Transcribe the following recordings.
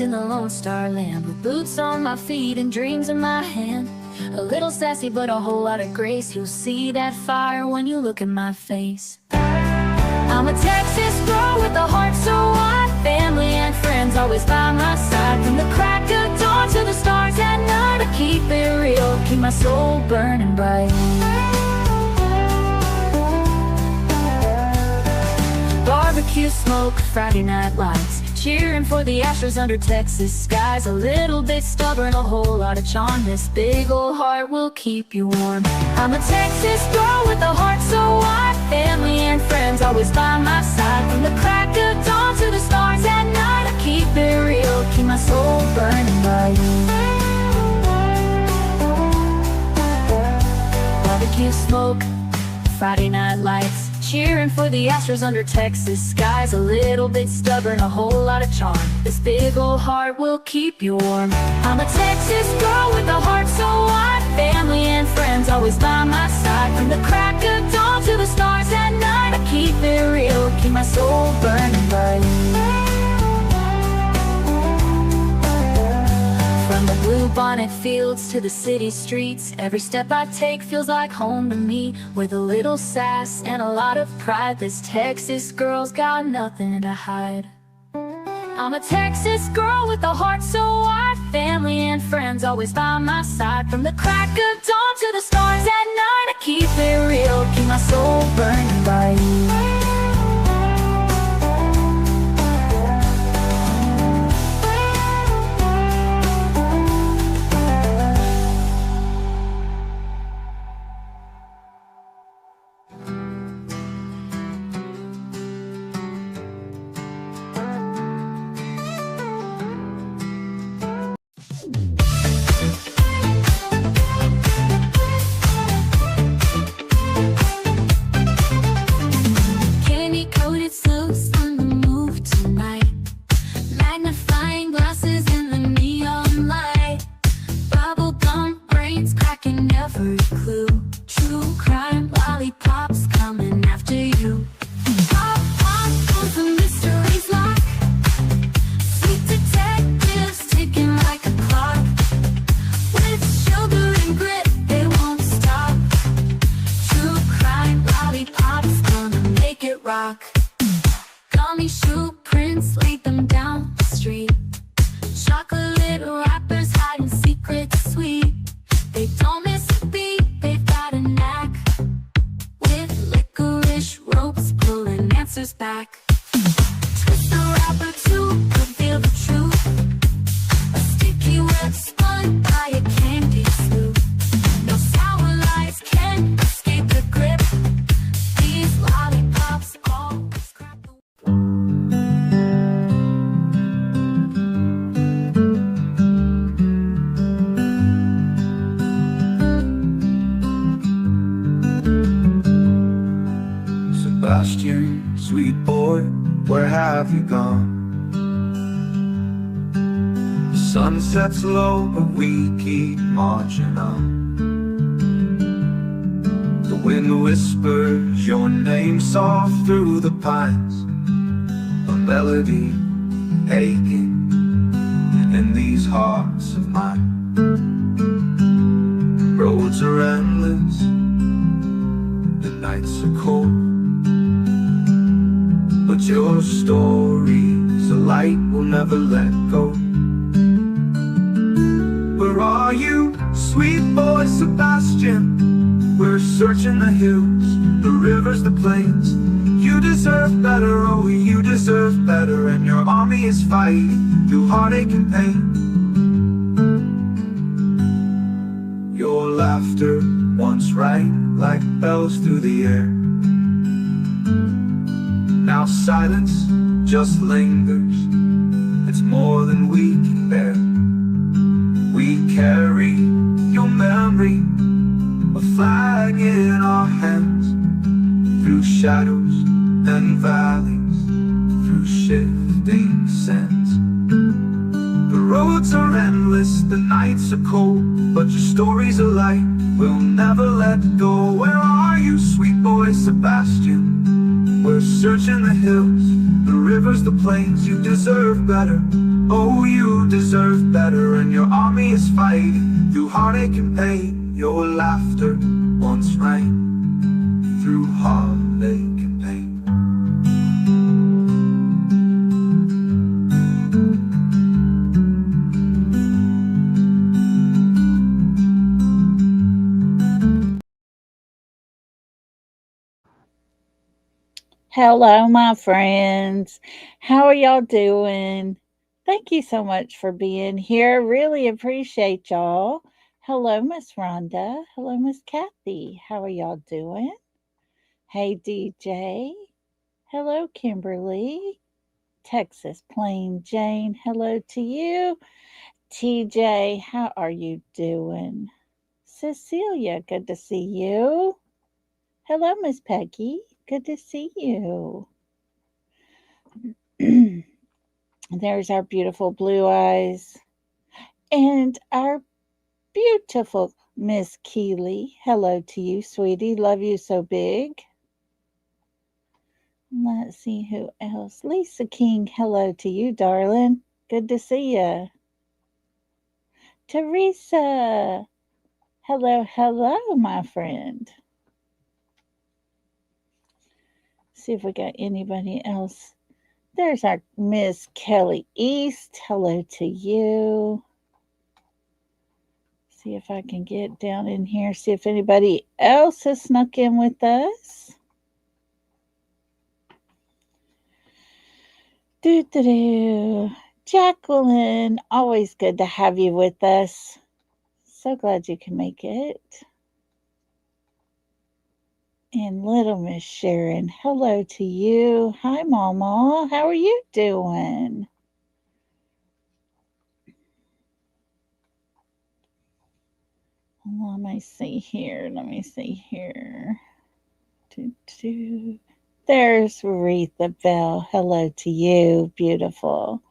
in the Lone Star Land, with boots on my feet and dreams in my hand. A little sassy but a whole lot of grace. You'll see that fire when you look in my face. I'm a Texas girl with a heart so wide, family and friends always by my side. From the crack of dawn to the stars at night, I keep it real, keep my soul burning bright. Barbecue smoke, Friday night lights, cheering for the Astros under Texas skies. A little bit stubborn, a whole lot of charm. This big old heart will keep you warm. I'm a Texas girl with a heart so wide, family and friends always by my side. From the crack of dawn to the stars at night, I keep it real, keep my soul burning bright. Barbecue smoke, Friday night lights, cheering for the Astros under Texas skies. A little bit stubborn, a whole lot of charm. This big old heart will keep you warm. I'm a Texas girl with a heart so wide, family and friends always by my side. From the crack of dawn to the stars at night, I keep it real, keep my soul burning bright. From the blue bonnet fields to the city streets, every step I take feels like home to me. With a little sass and a lot of pride, this Texas girl's got nothing to hide. I'm a Texas girl with a heart so wide, family and friends always by my side. From the crack of dawn to the stars at night, I keep it real, keep my soul burning bright. Gummy shoe prints, laid them down the street. Chocolate wrappers hiding secrets sweet. They don't miss a beat, they've got a knack. With licorice ropes pulling answers back. Twist the wrapper to reveal the truth. A sticky web spun by a candy sloop. No sour lies can escape the grip. These lollipops always crack the Sebastian, sweet boy, where have you gone? The sun sets low, but we keep marching on. The wind whispers your name soft through the pines, a melody aching in these hearts of mine. Roads are endless, the nights are cold, but your story's a light we'll never let go. Where are you, sweet boy Sebastian? We're searching the hills, the rivers, the plains. You deserve better, oh you deserve better. And your army is fighting through heartache and pain. Your laughter once rang like bells through the air. Now silence just lingers, it's more than we can bear. We carry your memory, a flag in our hands. Through shadows and valleys, through shifting sands. The roads are endless, the nights are cold, but your story's a light we'll never let go. Where are you, sweet boy Sebastian? We're searching the hills, the rivers, the plains. You deserve better, Oh, you deserve better, and your army is fighting through heartache and pain. Your laughter once rang through heartache and pain. Hello, my friends. How are y'all doing? Thank you so much for being here. Really appreciate y'all. Hello, Miss Rhonda. Hello, Miss Kathy. How are y'all doing? Hey, DJ. Hello, Kimberly. Texas Plain Jane. Hello to you. TJ, how are you doing? Cecilia, good to see you. Hello, Miss Peggy. Good to see you. There's our beautiful blue eyes and our beautiful Miss Keeley. Hello to you, sweetie. Love you so big. Let's see who else. Lisa King. Hello to you, darling. Good to see you. Teresa. Hello, hello, my friend. See if we got anybody else. There's our Miss Kelly East. Hello to you. See if I can get down in here, see if anybody else has snuck in with us. Do. Jacqueline, always good to have you with us. So glad you can make it. And little Miss Sharon, hello to you. Hi, Mama. How are you doing? Let me see here. Do. There's Retha Bell. Hello to you. Beautiful.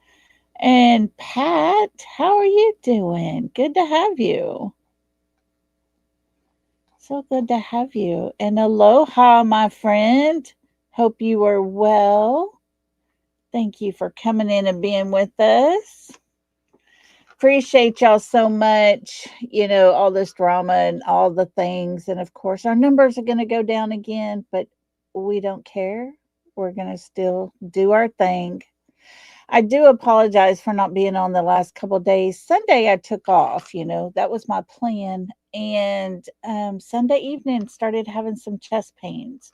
And Pat, how are you doing? Good to have you. So good to have you. And aloha, my friend. Hope you are well. Thank you for coming in and being with us. Appreciate y'all so much. You know, all this drama and all the things. And of course, our numbers are going to go down again, but we don't care. We're going to still do our thing. I do apologize for not being on the last couple of days. Sunday I took off, that was my plan. And Sunday evening started having some chest pains.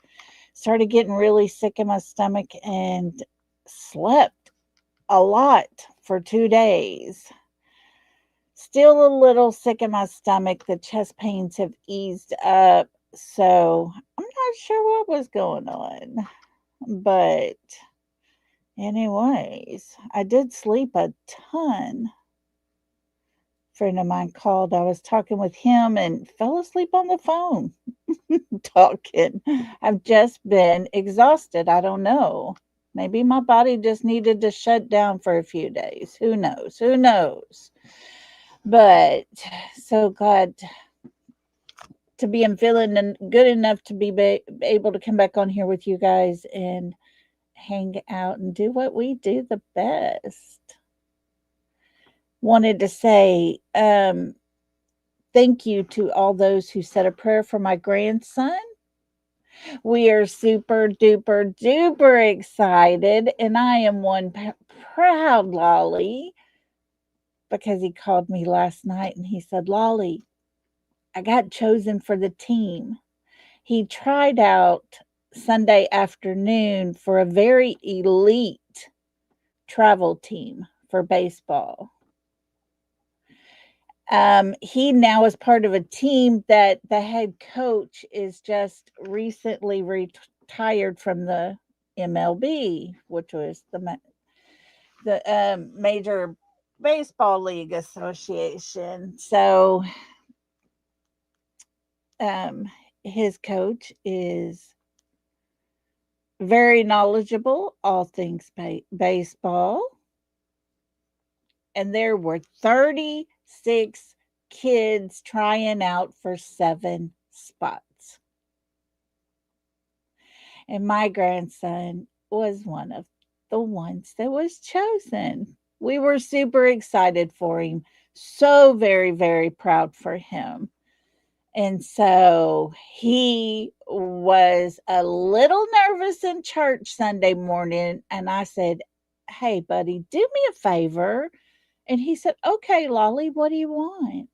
Started getting really sick in my stomach and slept a lot for 2 days. Still a little sick in my stomach. The chest pains have eased up. So I'm not sure what was going on. But anyways, I did sleep a ton. Friend of mine called. I was talking with him and fell asleep on the phone talking. I've just been exhausted. I don't know. Maybe my body just needed to shut down for a few days. Who knows? Who knows? But so glad to be feeling good enough to be able to come back on here with you guys and hang out and do what we do the best. Wanted to say thank you to all those who said a prayer for my grandson. We are super duper duper excited, and I am one proud Lolly because he called me last night and he said, Lolly, I got chosen for the team. He tried out Sunday afternoon for a very elite travel team for baseball. He now is part of a team that the head coach is just recently retired from the MLB, which was the Major Baseball League Association. So his coach is very knowledgeable, all things baseball. And there were 36 kids trying out for 7 spots. And my grandson was one of the ones that was chosen. We were super excited for him. So very, very proud for him. And so he was a little nervous in church Sunday morning. And I said, "Hey, buddy, do me a favor." And he said, "Okay, Lolly, what do you want?"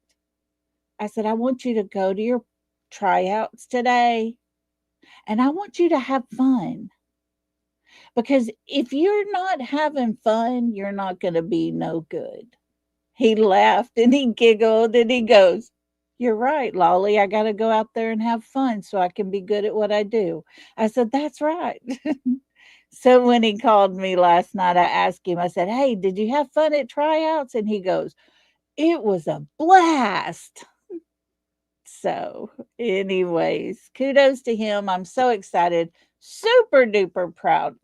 I said, "I want you to go to your tryouts today and I want you to have fun. Because if you're not having fun, you're not going to be no good." He laughed and he giggled and he goes, "You're right, Lolly. I got to go out there and have fun so I can be good at what I do." I said, "That's right." So when he called me last night, I asked him, I said, "Hey, did you have fun at tryouts?" And he goes, "It was a blast." So, anyways, kudos to him. I'm so excited, super duper proud,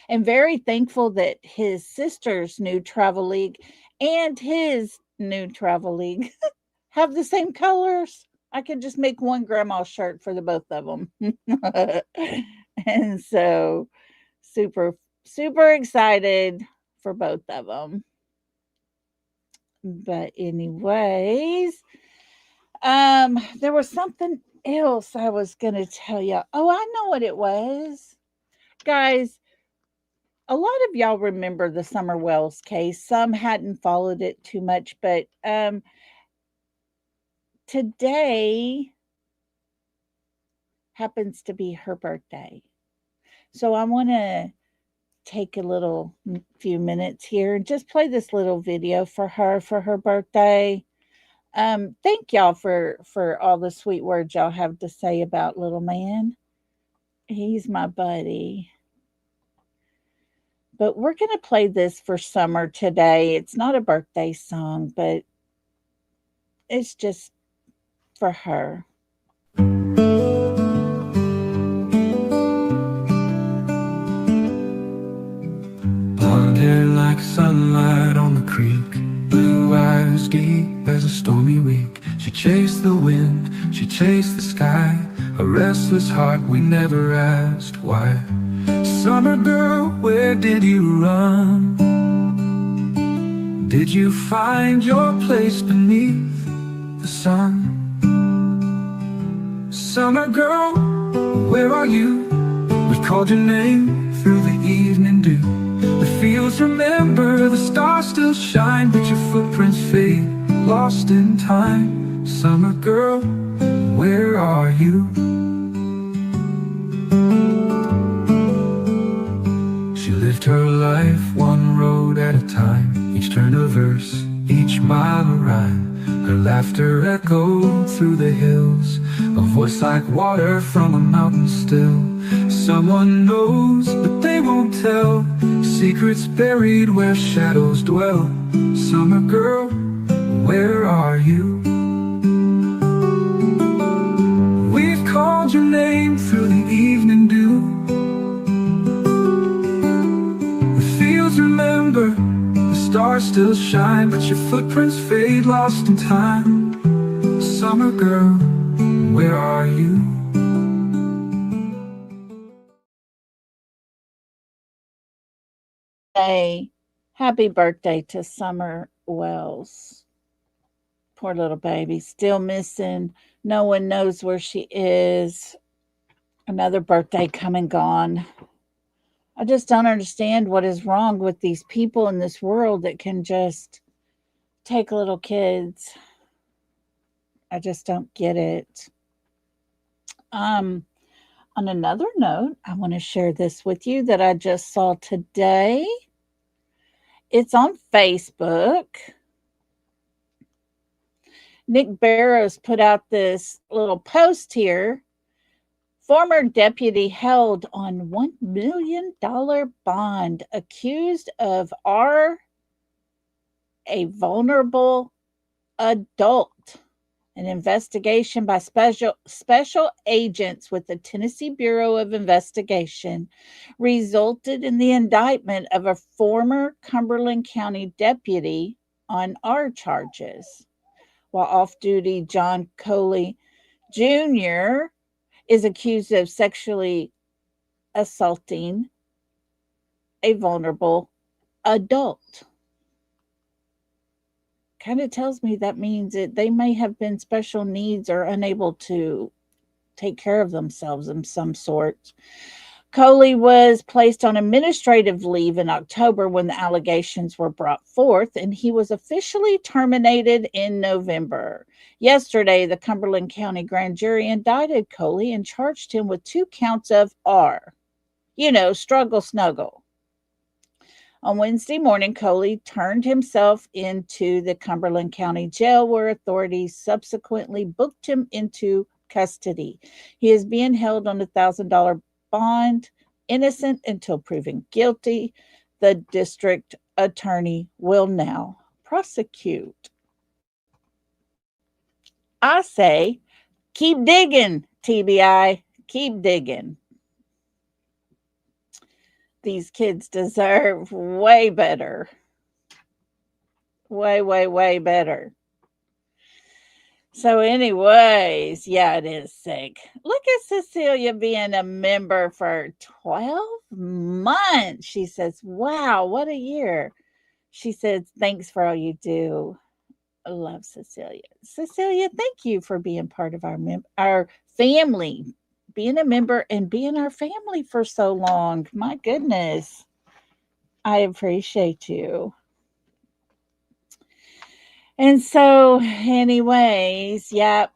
and very thankful that his sister's new travel league and his new travel league have the same colors. I could just make one grandma shirt for the both of them. And so super, super excited for both of them. But anyways, there was something else I was gonna tell you. Oh, I know what it was. Guys, a lot of y'all remember the Summer Wells case. Some hadn't followed it too much, but today happens to be her birthday. So I want to take a little few minutes here and just play this little video for her birthday. Thank y'all for all the sweet words y'all have to say about little man. He's my buddy. But we're going to play this for Summer today. It's not a birthday song, but it's just for her. Blonde hair like sunlight on the creek, blue eyes deep as a stormy week. She chased the wind, she chased the sky, a restless heart we never asked why. Summer girl, where did you run? Did you find your place beneath the sun? Summer girl, where are you? We called your name through the evening dew. The fields remember, the stars still shine, but your footprints fade, lost in time. Summer girl, where are you? She lived her life one road at a time, each turn a verse, each mile a rhyme. Her laughter echoed through the hills, a voice like water from a mountain still. Someone knows, but they won't tell, secrets buried where shadows dwell. Summer girl, where are you? We've called your name through the evening dew. The fields remember, the stars still shine, but your footprints fade, lost in time. Summer girl, where are you? Hey, happy birthday to Summer Wells. Poor little baby, still missing. No one knows where she is. Another birthday come and gone. I just don't understand what is wrong with these people in this world that can just take little kids. I just don't get it. On another note, I want to share this with you that I just saw today. It's on Facebook. Nick Barrows put out this little post here. Former deputy held on $1 million bond, accused of a vulnerable adult. An investigation by special agents with the Tennessee Bureau of Investigation resulted in the indictment of a former Cumberland County deputy on R charges, while off-duty John Coley Jr. is accused of sexually assaulting a vulnerable adult. Kind of tells me that means that they may have been special needs or unable to take care of themselves in some sort. Coley was placed on administrative leave in October when the allegations were brought forth, and he was officially terminated in November. Yesterday, the Cumberland County grand jury indicted Coley and charged him with 2 counts of R. Struggle snuggle. On Wednesday morning, Coley turned himself into the Cumberland County Jail, where authorities subsequently booked him into custody. He is being held on a $1,000 bond, innocent until proven guilty. The district attorney will now prosecute. I say, keep digging, TBI. Keep digging. These kids deserve way better. Way, way, way better. So, anyways, yeah, it is sick. Look at Cecilia being a member for 12 months. She says, wow, what a year. She says, thanks for all you do. I love Cecilia. Cecilia, thank you for being part of our family, being a member and being our family for so long. My goodness. I appreciate you. And so, anyways, yeah,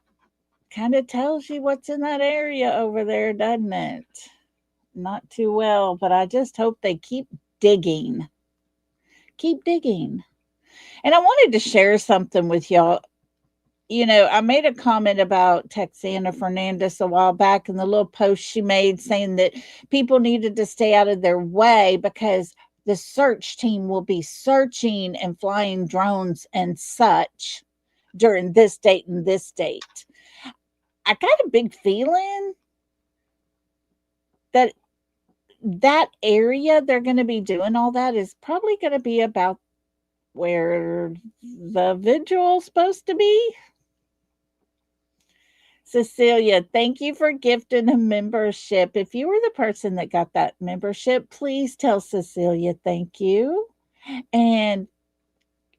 kind of tells you what's in that area over there, doesn't it? Not too well, but I just hope they keep digging. Keep digging. And I wanted to share something with y'all. I made a comment about Texana Fernandez a while back in the little post she made saying that people needed to stay out of their way because the search team will be searching and flying drones and such during this date and this date. I got a big feeling that area they're going to be doing all that is probably going to be about where the vigil's supposed to be. Cecilia, thank you for gifting a membership. If you were the person that got that membership, please tell Cecilia thank you. And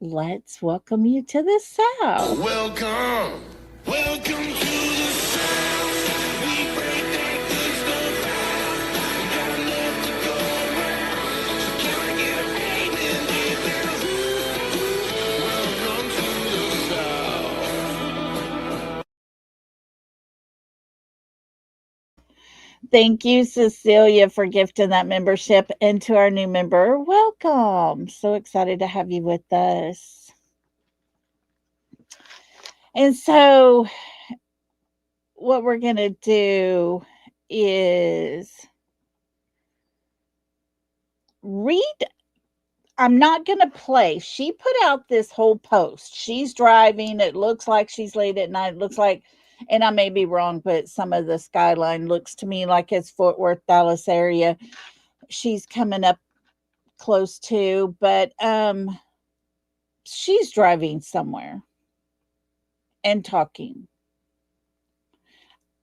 let's welcome you to the South. Welcome. Welcome to the South. We break that good stuff out. We got enough to go around. So can I get a amen? Welcome to the South. Thank you, Cecilia, for gifting that membership. And to our new member, welcome. So excited to have you with us. And so, what we're going to do is read. I'm not going to play. She put out this whole post. She's driving. It looks like she's late at night. It looks like, and I may be wrong, but some of the skyline looks to me like it's Fort Worth, Dallas area. She's coming up close to, but she's driving somewhere and talking.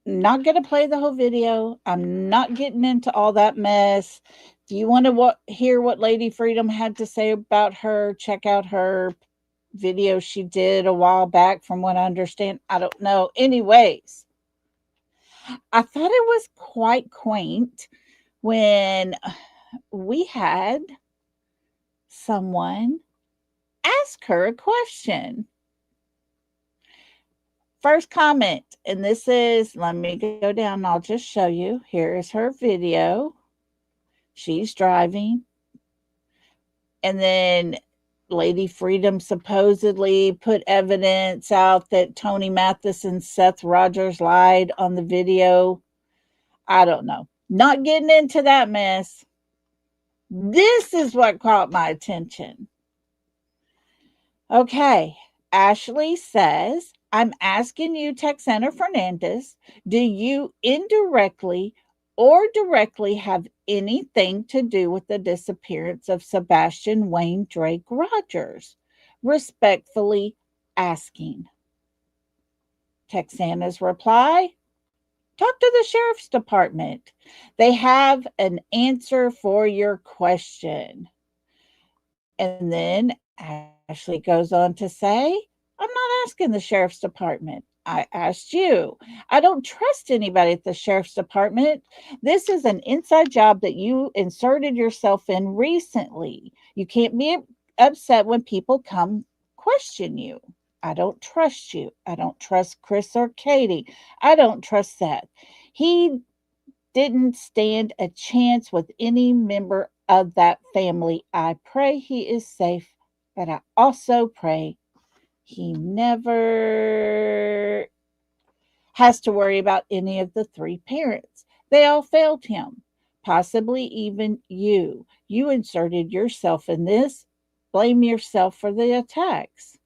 Not going to play the whole video. I'm not getting into all that mess. If you want to hear what Lady Freedom had to say about her, check out her video she did a while back, from what I understand. I don't know. Anyways, I thought it was quite quaint when we had someone ask her a question. First comment, and this is, let me go down and I'll just show you. Here is her video. She's driving. And then Lady Freedom supposedly put evidence out that Tony Mathis and Seth Rogers lied on the video. I don't know. Not getting into that mess. This is what caught my attention. Okay. Ashley says, I'm asking you, Texana Fernandez, do you indirectly or directly have anything to do with the disappearance of Sebastian Wayne Drake Rogers? Respectfully asking. Texana's reply, talk to the sheriff's department. They have an answer for your question. And then Ashley goes on to say, I'm not asking the sheriff's department. I asked you. I don't trust anybody at the sheriff's department. This is an inside job that you inserted yourself in recently. You can't be upset when people come question you. I don't trust you. I don't trust Chris or Katie. I don't trust Seth. He didn't stand a chance with any member of that family. I pray he is safe, but I also pray he never has to worry about any of the three parents. They all failed him, possibly even you. You inserted yourself in this. Blame yourself for the attacks.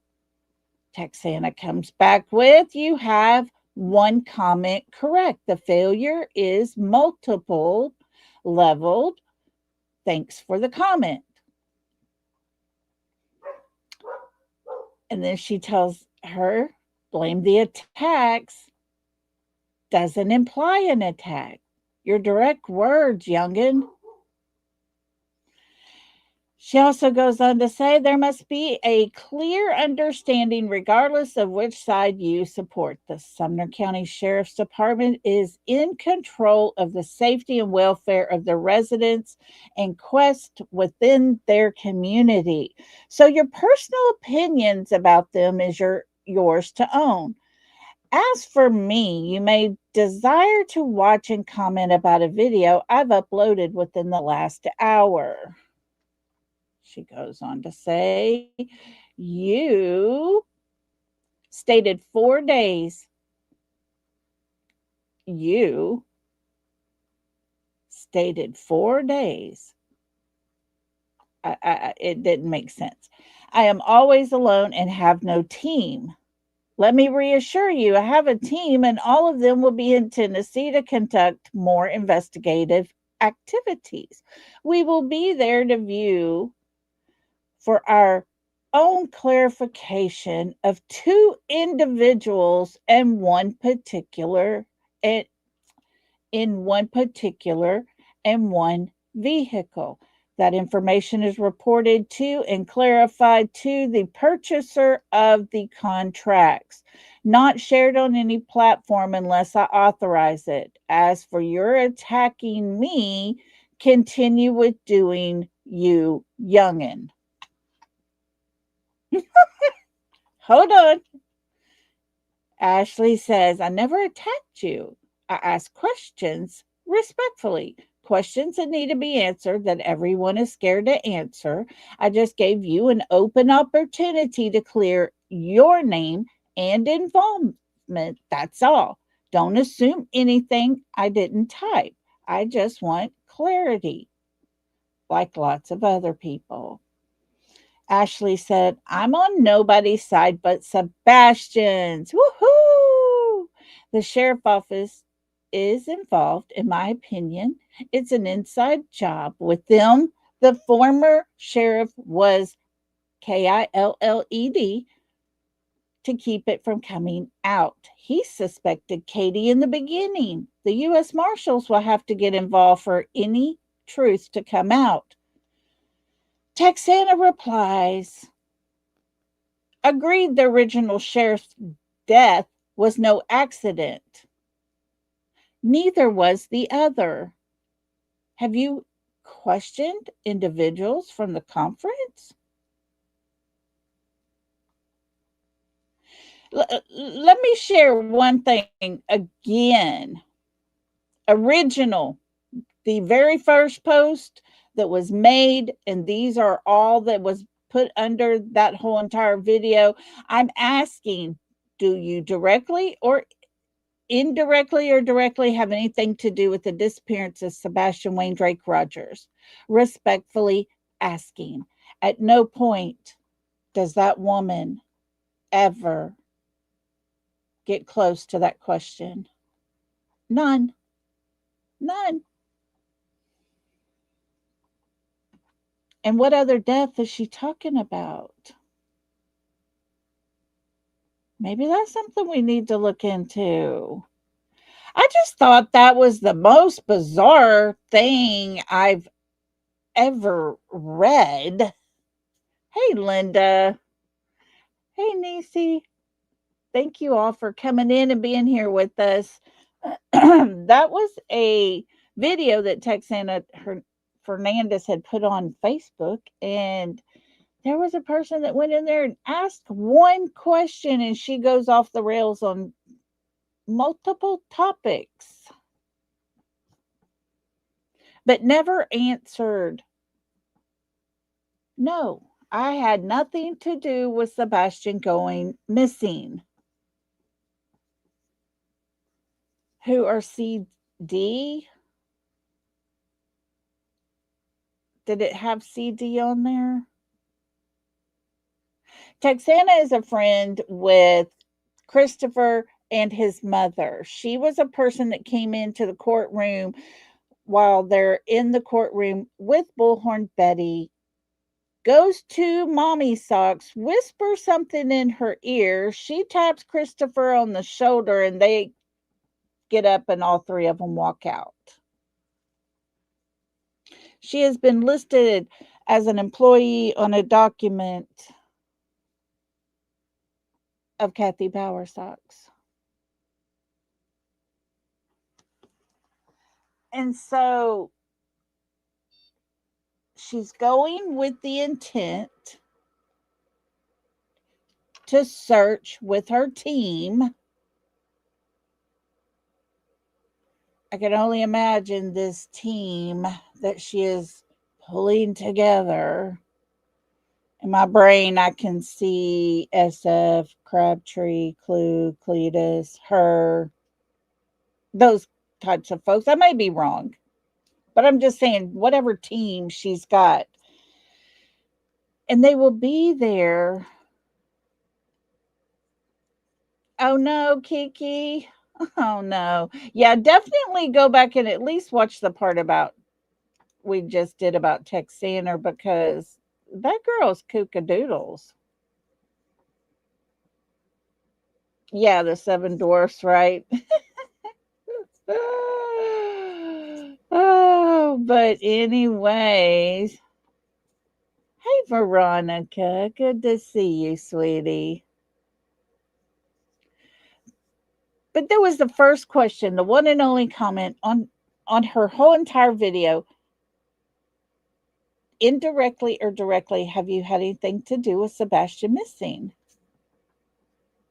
Texana comes back with, you have one comment correct. The failure is multiple leveled. Thanks for the comment. And then she tells her, blame the attacks doesn't imply an attack. Your direct words, youngin'. She also goes on to say there must be a clear understanding, regardless of which side you support. The Sumner County Sheriff's Department is in control of the safety and welfare of the residents and quest within their community. So your personal opinions about them is yours to own. As for me, you may desire to watch and comment about a video I've uploaded within the last hour. She goes on to say, you stated 4 days. You stated 4 days. It didn't make sense. I am always alone and have no team. Let me reassure you, I have a team, and all of them will be in Tennessee to conduct more investigative activities. We will be there to view for our own clarification of two individuals and one particular and in one particular and one vehicle. That information is reported to and clarified to the purchaser of the contracts, not shared on any platform unless I authorize it. As for your attacking me, continue with doing you, youngin'. Hold on. Ashley says, I never attacked you. I asked questions respectfully, questions that need to be answered that everyone is scared to answer. I just gave you an open opportunity to clear your name and involvement. That's all. Don't assume anything I didn't type. I just want clarity, like lots of other people. Ashley said, I'm on nobody's side but Sebastian's. Woohoo! The sheriff office is involved, in my opinion. It's an inside job with them. The former sheriff was Killed to keep it from coming out. He suspected Katie in the beginning. The U.S. Marshals will have to get involved for any truth to come out. Texana replies, agreed the original sheriff's death was no accident. Neither was the other. Have you questioned individuals from the conference? Let me share one thing again. Original, the very first post that was made, and these are all that was put under that whole entire video. I'm asking, do you directly or indirectly or directly have anything to do with the disappearance of Sebastian Wayne Drake Rogers? Respectfully asking. At no point does that woman ever get close to that question. None. None. And what other death is she talking about? Maybe that's something we need to look into. I just thought that was the most bizarre thing I've ever read. Hey, Linda. Hey, Nisi. Thank you all for coming in and being here with us. That was a video that Texana Fernandez had put on Facebook, and there was a person that went in there and asked one question, and she goes off the rails on multiple topics, but never answered. No, I had nothing to do with Sebastian going missing. Who are CD? Did it have CD on there? Texana is a friend with Christopher and his mother. She was a person that came into the courtroom while they're in the courtroom with Bullhorn Betty, goes to Mommy Socks, whispers something in her ear. She taps Christopher on the shoulder, and they get up, and all three of them walk out. She has been listed as an employee on a document of Kathy Power Socks. And so she's going with the intent to search with her team. I can only imagine this team that she is pulling together. In my brain, I can see SF, Crabtree, Clue, Cletus, her, those types of folks. I may be wrong, but I'm just saying, whatever team she's got. And they will be there. Oh no, Kiki. Oh no. Yeah, definitely go back and at least watch the part about we just did about Texaner, because that girl's kookadoodles. Yeah, the seven dwarfs, right? Oh, but anyways. Hey, Veronica. Good to see you, sweetie. But there was the first question, the one and only comment on her whole entire video. Indirectly or directly, have you had anything to do with Sebastian missing?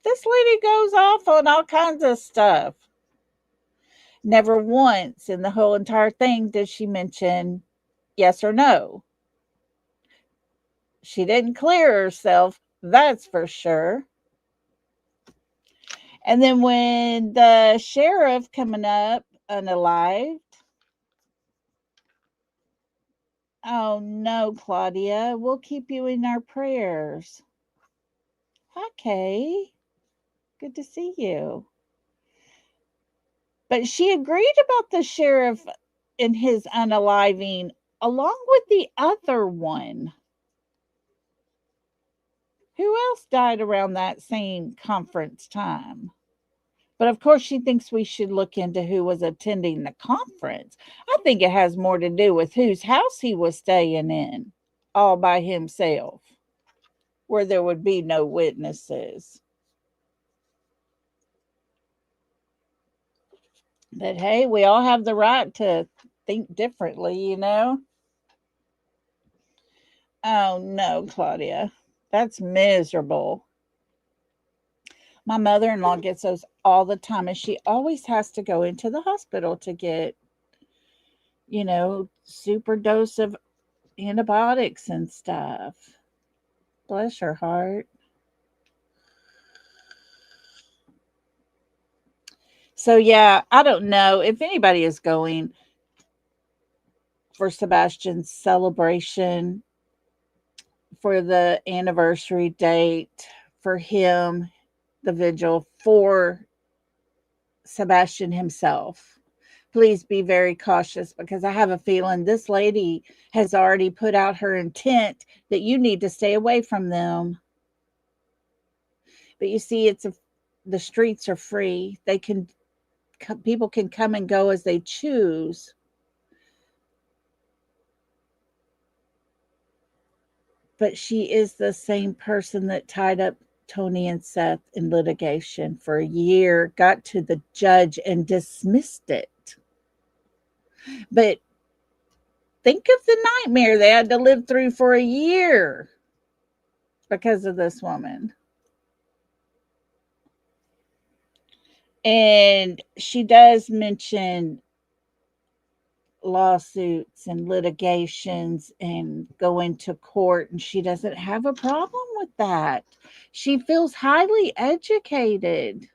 This lady goes off on all kinds of stuff. Never once in the whole entire thing did she mention yes or no. She didn't clear herself, that's for sure. And then when the sheriff coming up unalived, oh no, Claudia, we'll keep you in our prayers. Hi, Kay. Good to see you. But she agreed about the sheriff and his unaliving along with the other one. Who else died around that same conference time? But of course, she thinks we should look into who was attending the conference. I think it has more to do with whose house he was staying in, all by himself, where there would be no witnesses. But hey, we all have the right to think differently, you know? Oh no, Claudia. That's miserable. My mother in law gets those all the time, and she always has to go into the hospital to get, super dose of antibiotics and stuff. Bless her heart. So, yeah, I don't know if anybody is going for Sebastian's celebration for the anniversary date for him, the vigil for Sebastian himself. Please be very cautious, because I have a feeling this lady has already put out her intent that you need to stay away from them. But you see, the streets are free. People can come and go as they choose. But she is the same person that tied up Tony and Seth in litigation for a year, got to the judge and dismissed it. But think of the nightmare they had to live through for a year because of this woman. And she does mention lawsuits and litigations and going to court, and she doesn't have a problem with that. She feels highly educated.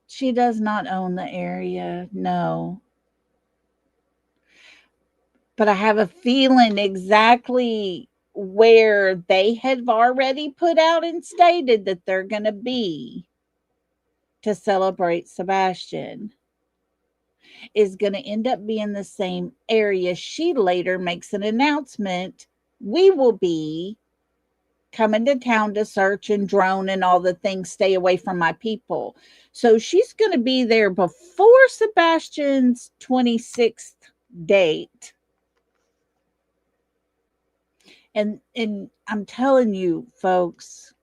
She does not own the area, no. But I have a feeling exactly where they have already put out and stated that they're going to be to celebrate Sebastian is going to end up being the same area. She later makes an announcement. We will be coming to town to search and drone and all the things, stay away from my people. So she's going to be there before Sebastian's 26th date. And I'm telling you, folks,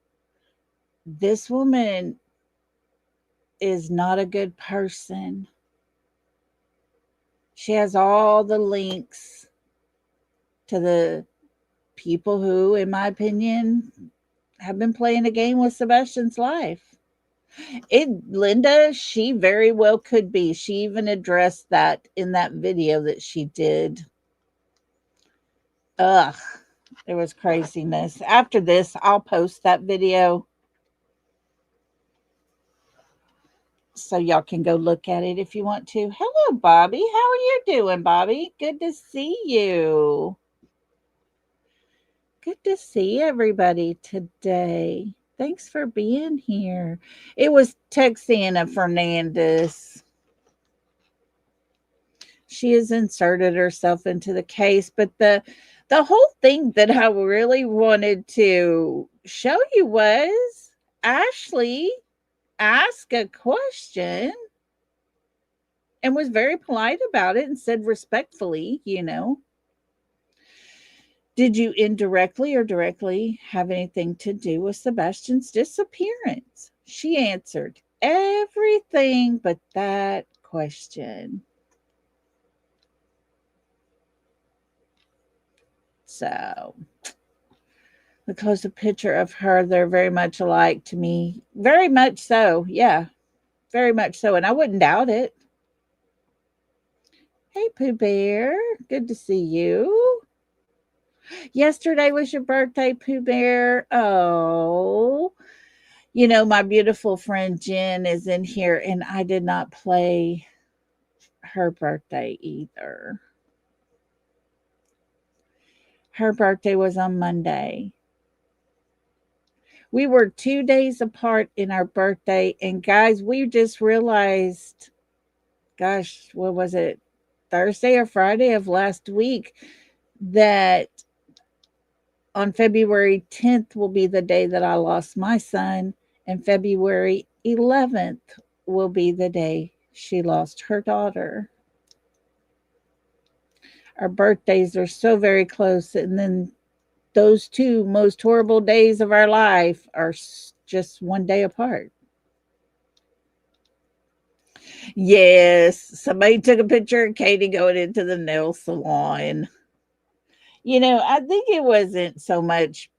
this woman is not a good person. She has all the links to the people who, in my opinion, have been playing a game with Sebastian's life. Linda, she very well could be. She even addressed that in that video that she did. Ugh, it was craziness. After this, I'll post that video so y'all can go look at it if you want to. Hello, Bobby. How are you doing, Bobby? Good to see you. Good to see everybody today. Thanks for being here. It was Texana Fernandez. She has inserted herself into the case, but the whole thing that I really wanted to show you was Ashley asked a question and was very polite about it and said respectfully, did you indirectly or directly have anything to do with Sebastian's disappearance? She answered everything but that question. So, the close-up picture of her, they're very much alike to me. Very much so. Yeah, very much so. And I wouldn't doubt it. Hey, Pooh Bear. Good to see you. Yesterday was your birthday, Pooh Bear. Oh, my beautiful friend Jen is in here, and I did not play her birthday either. Her birthday was on Monday. We were 2 days apart in our birthday, and guys, we just realized, gosh, what was it? Thursday or Friday of last week, that on February 10th will be the day that I lost my son, and February 11th will be the day she lost her daughter. Our birthdays are so very close, and then those two most horrible days of our life are just one day apart. Yes, somebody took a picture of Katie going into the nail salon. I think it wasn't so much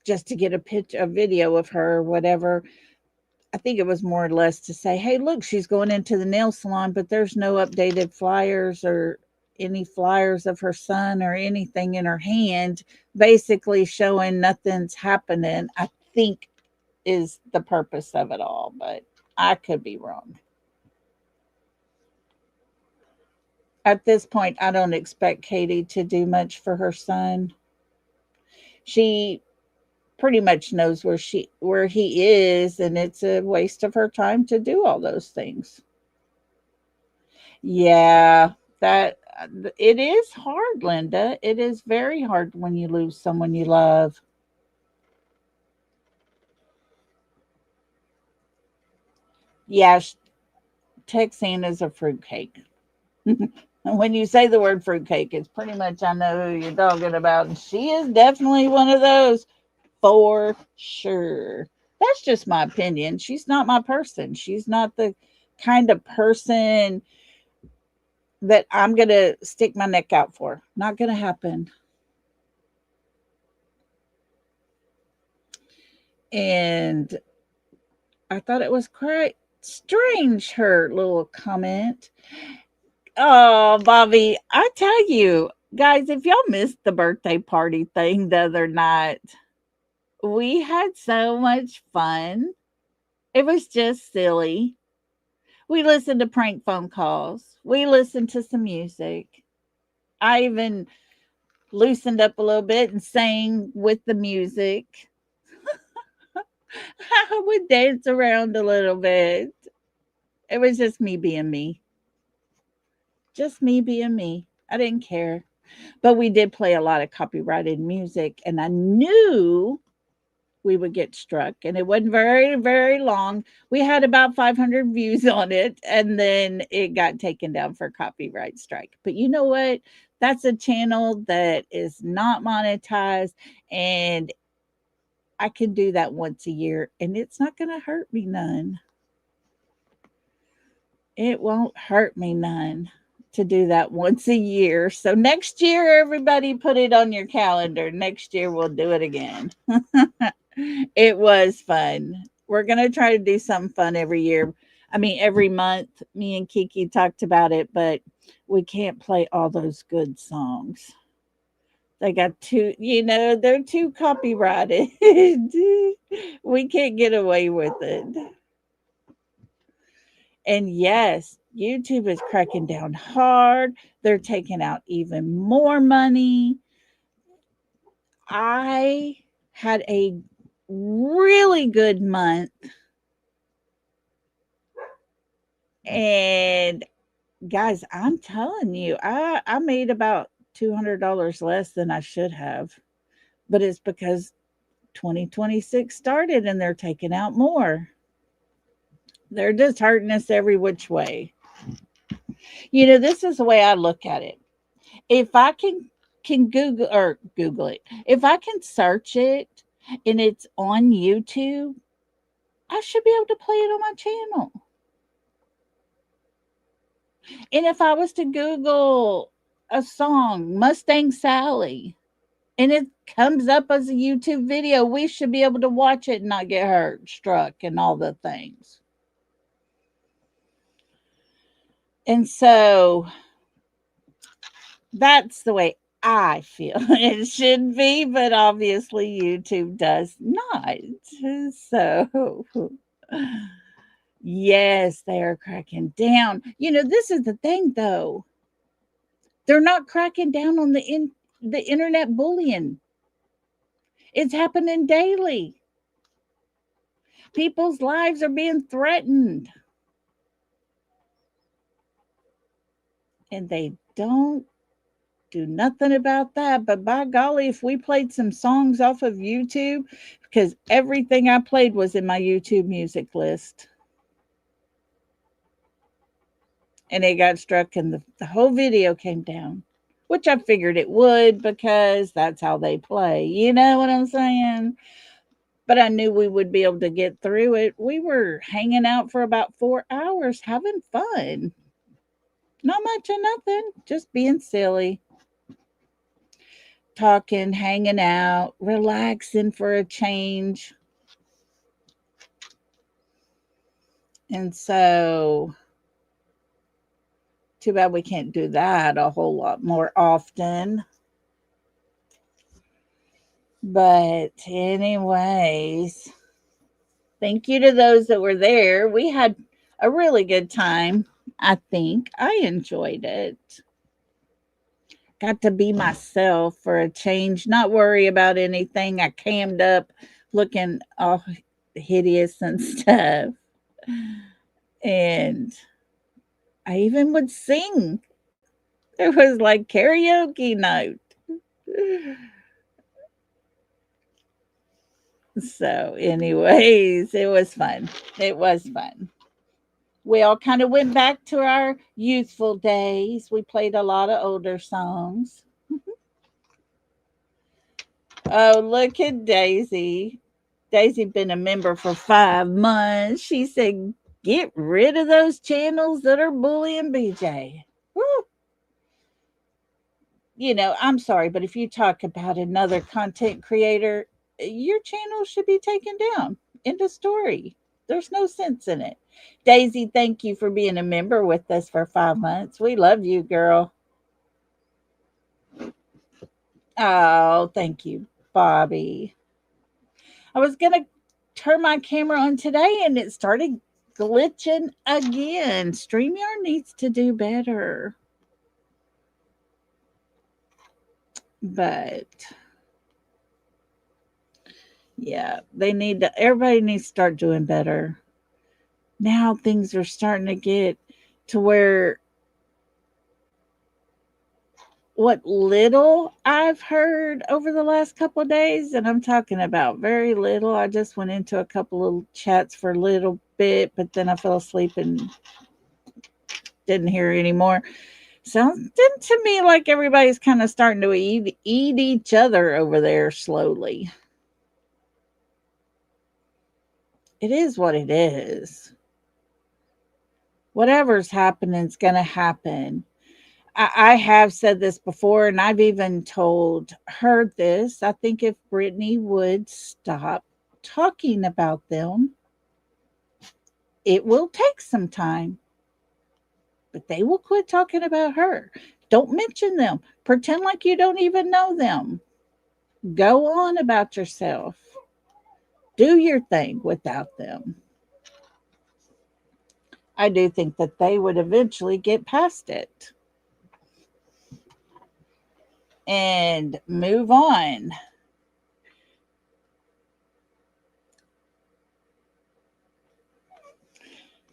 just to get a video of her or whatever. I think it was more or less to say, hey, look, she's going into the nail salon, but there's no updated flyers or any flyers of her son or anything in her hand, basically showing nothing's happening, I think is the purpose of it all, but I could be wrong. At this point, I don't expect Katie to do much for her son. She pretty much knows where he is, and it's a waste of her time to do all those things. Yeah, that it is hard, Linda. It is very hard when you lose someone you love. Yeah, Texana's a fruitcake. When you say the word fruitcake, it's pretty much I know who you're talking about. And she is definitely one of those for sure. That's just my opinion. She's not my person. She's not the kind of person that I'm going to stick my neck out for. Not going to happen. And I thought it was quite strange, her little comment. Oh, Bobby, I tell you, guys, if y'all missed the birthday party thing the other night, we had so much fun. It was just silly. We listened to prank phone calls. We listened to some music. I even loosened up a little bit and sang with the music. I would dance around a little bit. It was just me being me. Just me being me. I didn't care. But we did play a lot of copyrighted music, and I knew we would get struck. And it wasn't very, very long. We had about 500 views on it, and then it got taken down for copyright strike. But you know what? That's a channel that is not monetized, and I can do that once a year, and it's not going to hurt me none. It won't hurt me none to do that once a year. So next year, everybody put it on your calendar. Next year, we'll do it again. It was fun. We're going to try to do something fun every year. I mean, every month. Me and Kiki talked about it, but we can't play all those good songs. They got too, they're too copyrighted. We can't get away with it. And yes, YouTube is cracking down hard. They're taking out even more money. I had a really good month. And guys, I'm telling you, I made about $200 less than I should have. But it's because 2026 started and they're taking out more. They're just hurting us every which way. This is the way I look at it. If I can Google it. If I can search it and it's on YouTube, I should be able to play it on my channel. And if I was to Google a song, Mustang Sally, and it comes up as a YouTube video, we should be able to watch it and not get hurt, struck, and all the things. And so that's the way I feel it should be, but obviously YouTube does not. So, yes, they are cracking down. This is the thing, though. They're not cracking down on the internet bullying. It's happening daily. People's lives are being threatened. And they don't do nothing about that. But by golly, if we played some songs off of YouTube, because everything I played was in my YouTube music list. And it got struck, and the whole video came down, which I figured it would because that's how they play. You know what I'm saying? But I knew we would be able to get through it. We were hanging out for about 4 hours having fun. Not much of nothing, just being silly. Talking, hanging out, relaxing for a change. And so, too bad we can't do that a whole lot more often. But, anyways, thank you to those that were there. We had a really good time, I think. I enjoyed it. Got to be myself for a change, not worry about anything. I cammed up looking all hideous and stuff. And I even would sing. It was like karaoke night. So, anyways, it was fun. It was fun. We all kind of went back to our youthful days. We played a lot of older songs. Oh, look at Daisy. Daisy been a member for 5 months. She said, "Get rid of those channels that are bullying BJ." Woo. I'm sorry, but if you talk about another content creator, your channel should be taken down. End of story. There's no sense in it. Daisy, thank you for being a member with us for 5 months. We love you, girl. Oh, thank you, Bobby. I was going to turn my camera on today and it started glitching again. StreamYard needs to do better. But yeah, everybody needs to start doing better. Now things are starting to get to where what little I've heard over the last couple of days, and I'm talking about very little. I just went into a couple of chats for a little bit, but then I fell asleep and didn't hear anymore. Sounds to me like everybody's kind of starting to eat each other over there slowly. It is what it is. Whatever's happening is going to happen. I have said this before, and I've even told her this. I think if Brittany would stop talking about them, it will take some time, but they will quit talking about her. Don't mention them. Pretend like you don't even know them. Go on about yourself. Do your thing without them. I do think that they would eventually get past it and move on.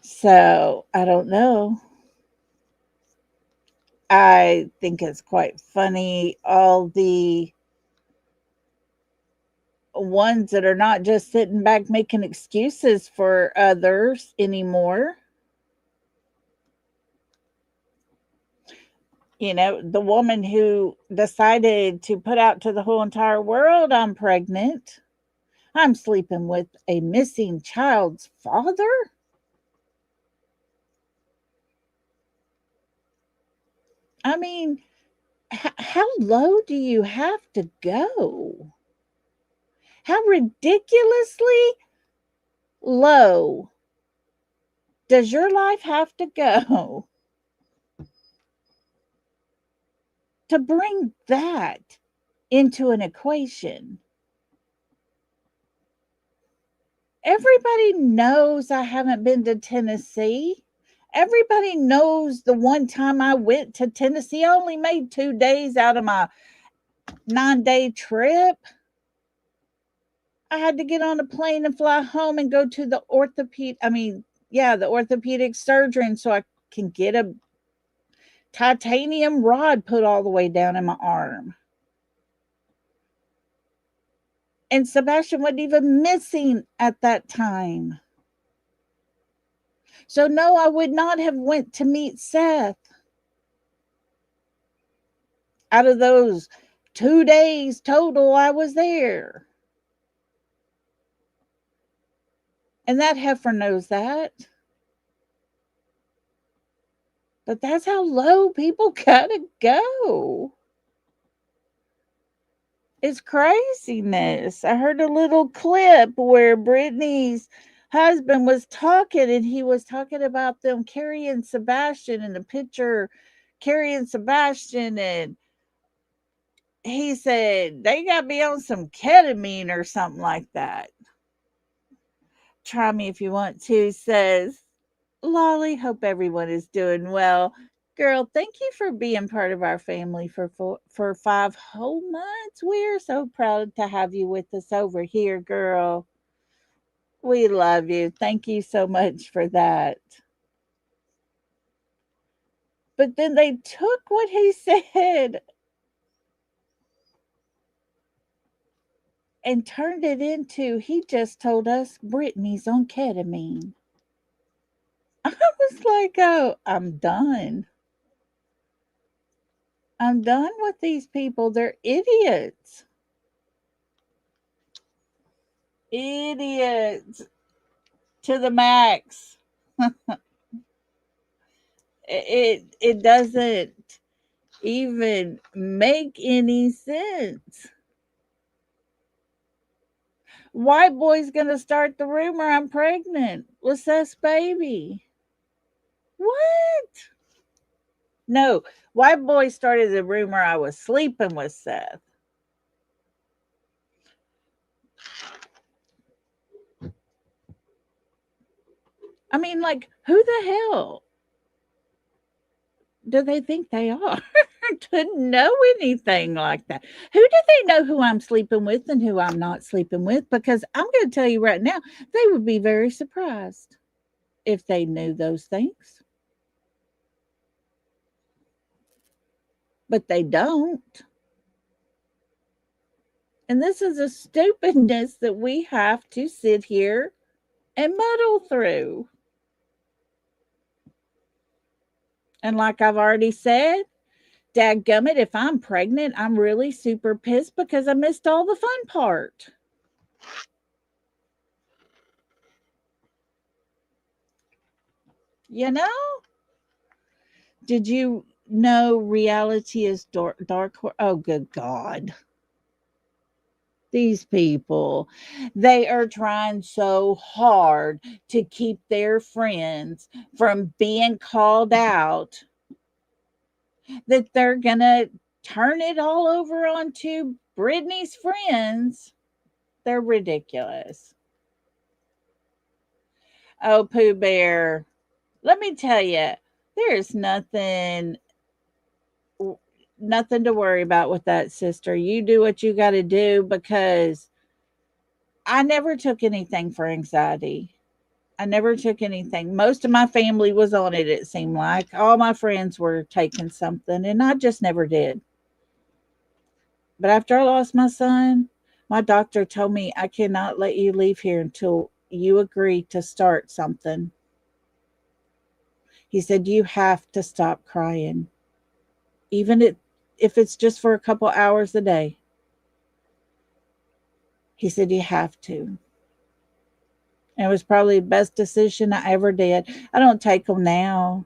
So I don't know. I think it's quite funny. All the ones that are not just sitting back making excuses for others anymore. The woman who decided to put out to the whole entire world, "I'm pregnant. I'm sleeping with a missing child's father." I mean, how low do you have to go? How ridiculously low does your life have to go to bring that into an equation? Everybody knows I haven't been to Tennessee. Everybody knows the one time I went to Tennessee, I only made 2 days out of my 9-day trip. I had to get on a plane and fly home and go to the orthopedic surgeon so I can get a titanium rod put all the way down in my arm. And Sebastian wasn't even missing at that time. So no, I would not have went to meet Seth. Out of those 2 days total I was there. And that heifer knows that. But that's how low people gotta go. It's craziness. I heard a little clip where Brittany's husband was talking and he was talking about them carrying Sebastian in the picture, carrying Sebastian, and he said they got to be on some ketamine or something like that. Try me if you want to, says Lolly. Hope everyone is doing well. Girl, thank you for being part of our family for 5 whole months. We're so proud to have you with us over here, girl. We love you. Thank you so much for that. But then they took what he said and turned it into he just told us Brittany's on ketamine. I was like, oh, I'm done. I'm done with these people. They're idiots. Idiots to the max. It doesn't even make any sense. White boy's gonna start the rumor I'm pregnant with Seth's baby. What? No, white boy started the rumor I was sleeping with Seth. I mean, like, who the hell do they think they are to know anything like that? Who do they know who I'm sleeping with and who I'm not sleeping with? Because I'm going to tell you right now, they would be very surprised if they knew those things, but they don't. And this is a stupidness that we have to sit here and muddle through. And like I've already said, dadgummit, if I'm pregnant, I'm really super pissed because I missed all the fun part. You know? Did you know reality is dark? Oh, good God. These people, they are trying so hard to keep their friends from being called out that they're going to turn it all over onto Brittany's friends. They're ridiculous. Oh, Pooh Bear, let me tell you, there's nothing to worry about with that, sister. You do what you got to do because I never took anything for anxiety. I never took anything. Most of my family was on it, it seemed like. All my friends were taking something, and I just never did. But after I lost my son, my doctor told me I cannot let you leave here until you agree to start something. He said, you have to stop crying, even if it's just for a couple hours a day. He said, you have to. And it was probably the best decision I ever did. I don't take them now,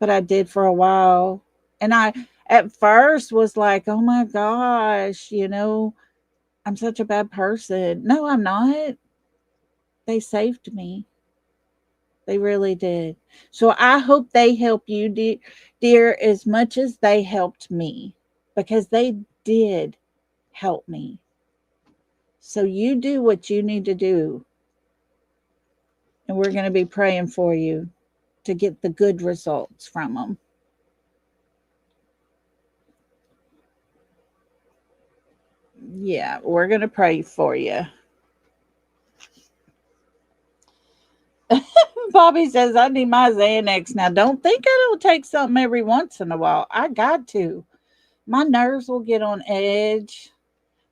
but I did for a while. And I, at first, was like, oh my gosh, I'm such a bad person. No, I'm not. They saved me. They really did. So I hope they help you, dear, as much as they helped me, because they did help me. So you do what you need to do. And we're going to be praying for you to get the good results from them. Yeah, we're going to pray for you. Bobby says, I need my Xanax. Now, don't think I don't take something every once in a while. I got to. My nerves will get on edge.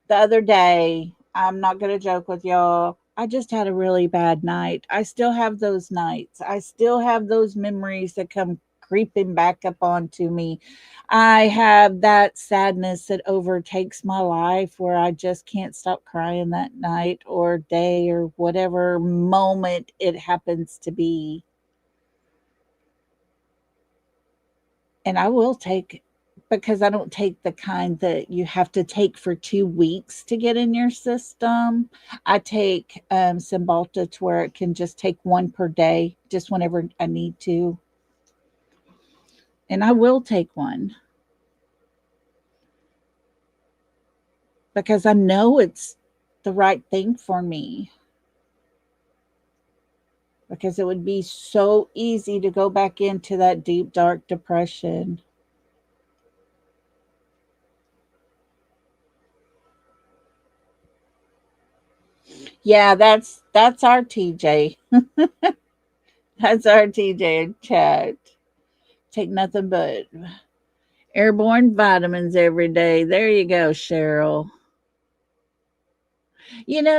The other day, I'm not going to joke with y'all. I just had a really bad night. I still have those nights. I still have those memories that come creeping back up onto me. I have that sadness that overtakes my life where I just can't stop crying that night or day or whatever moment it happens to be. And I will take, because I don't take the kind that you have to take for 2 weeks to get in your system. I take Cymbalta to where it can just take one per day, just whenever I need to. And I will take one because I know it's the right thing for me. Because it would be so easy to go back into that deep, dark depression. Yeah, that's our TJ. That's our TJ in chat. Take nothing but airborne vitamins every day. There you go, Cheryl.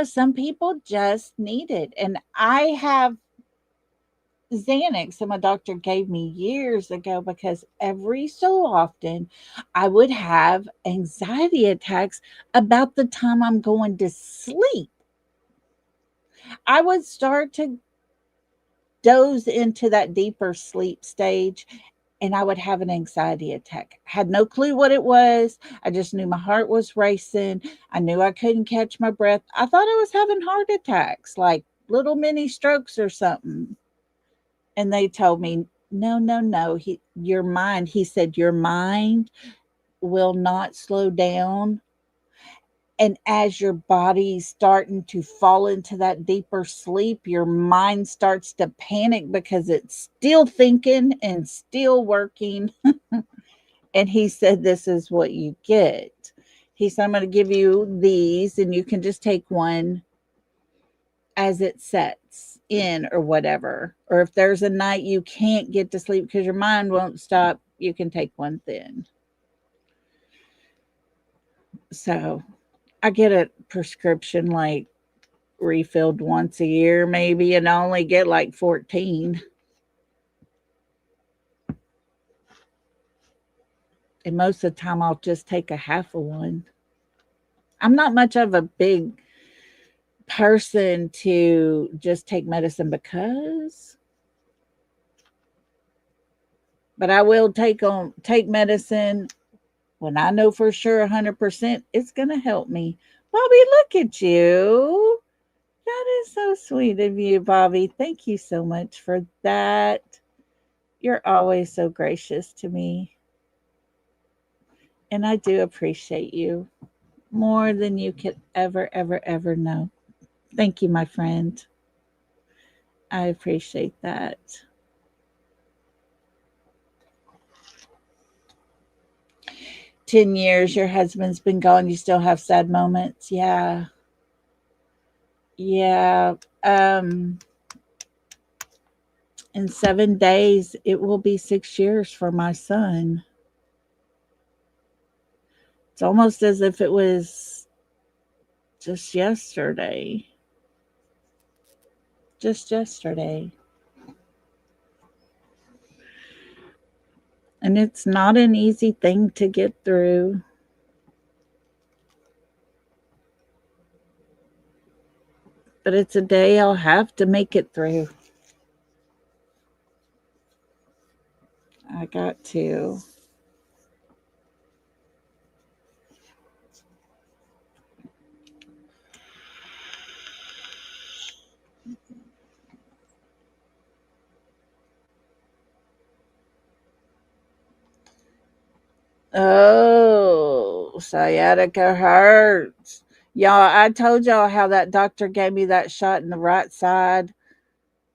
Some people just need it. And I have Xanax that my doctor gave me years ago because every so often I would have anxiety attacks about the time I'm going to sleep. I would start to doze into that deeper sleep stage and I would have an anxiety attack. Had no clue what it was. I just knew my heart was racing. I knew I couldn't catch my breath. I thought I was having heart attacks, like little mini strokes or something. And they told me, no, no, no. Your mind, he said, your mind will not slow down. And as your body's starting to fall into that deeper sleep, your mind starts to panic because it's still thinking and still working. And he said, this is what you get. He said, I'm going to give you these, and you can just take one as it sets in or whatever. Or if there's a night you can't get to sleep because your mind won't stop, you can take one then. So I get a prescription like refilled once a year, maybe, and I only get like 14. And most of the time, I'll just take a half of one. I'm not much of a big person to just take medicine because, but I will take medicine when I know for sure 100% it's going to help me. Bobby, look at you. That is so sweet of you, Bobby. Thank you so much for that. You're always so gracious to me. And I do appreciate you more than you could ever, ever, ever know. Thank you, my friend. I appreciate that. 10 years, your husband's been gone. You still have sad moments. Yeah. Yeah. In 7 days, it will be 6 years for my son. It's almost as if it was just yesterday. Just yesterday. And it's not an easy thing to get through. But it's a day I'll have to make it through. I got to. Oh, sciatica hurts. Y'all, I told y'all how that doctor gave me that shot in the right side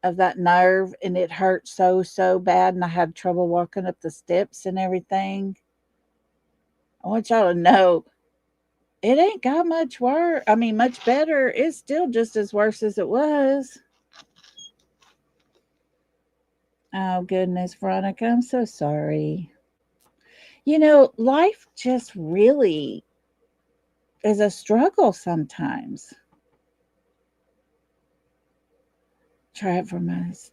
of that nerve, and it hurt so, so bad, and I had trouble walking up the steps and everything. I want y'all to know it ain't got much worse. I mean, much better. It's still just as worse as it was. Oh, goodness, Veronica, I'm so sorry. Life just really is a struggle sometimes. Try it for months.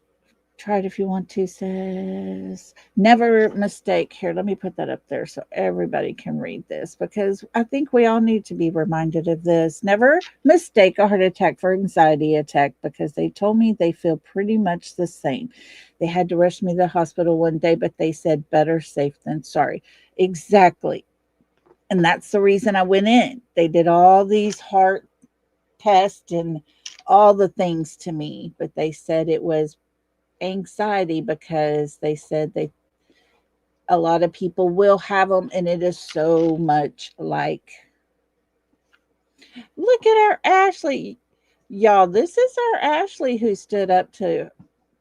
Try it if you want to, says. Never mistake. Here, let me put that up there so everybody can read this because I think we all need to be reminded of this. Never mistake a heart attack for anxiety attack because they told me they feel pretty much the same. They had to rush me to the hospital one day, but they said better safe than sorry. Exactly. And that's the reason I went in. They did all these heart tests and all the things to me, but they said it was anxiety because they said a lot of people will have them and it is so much like, look at our Ashley. Y'all, this is our Ashley who stood up to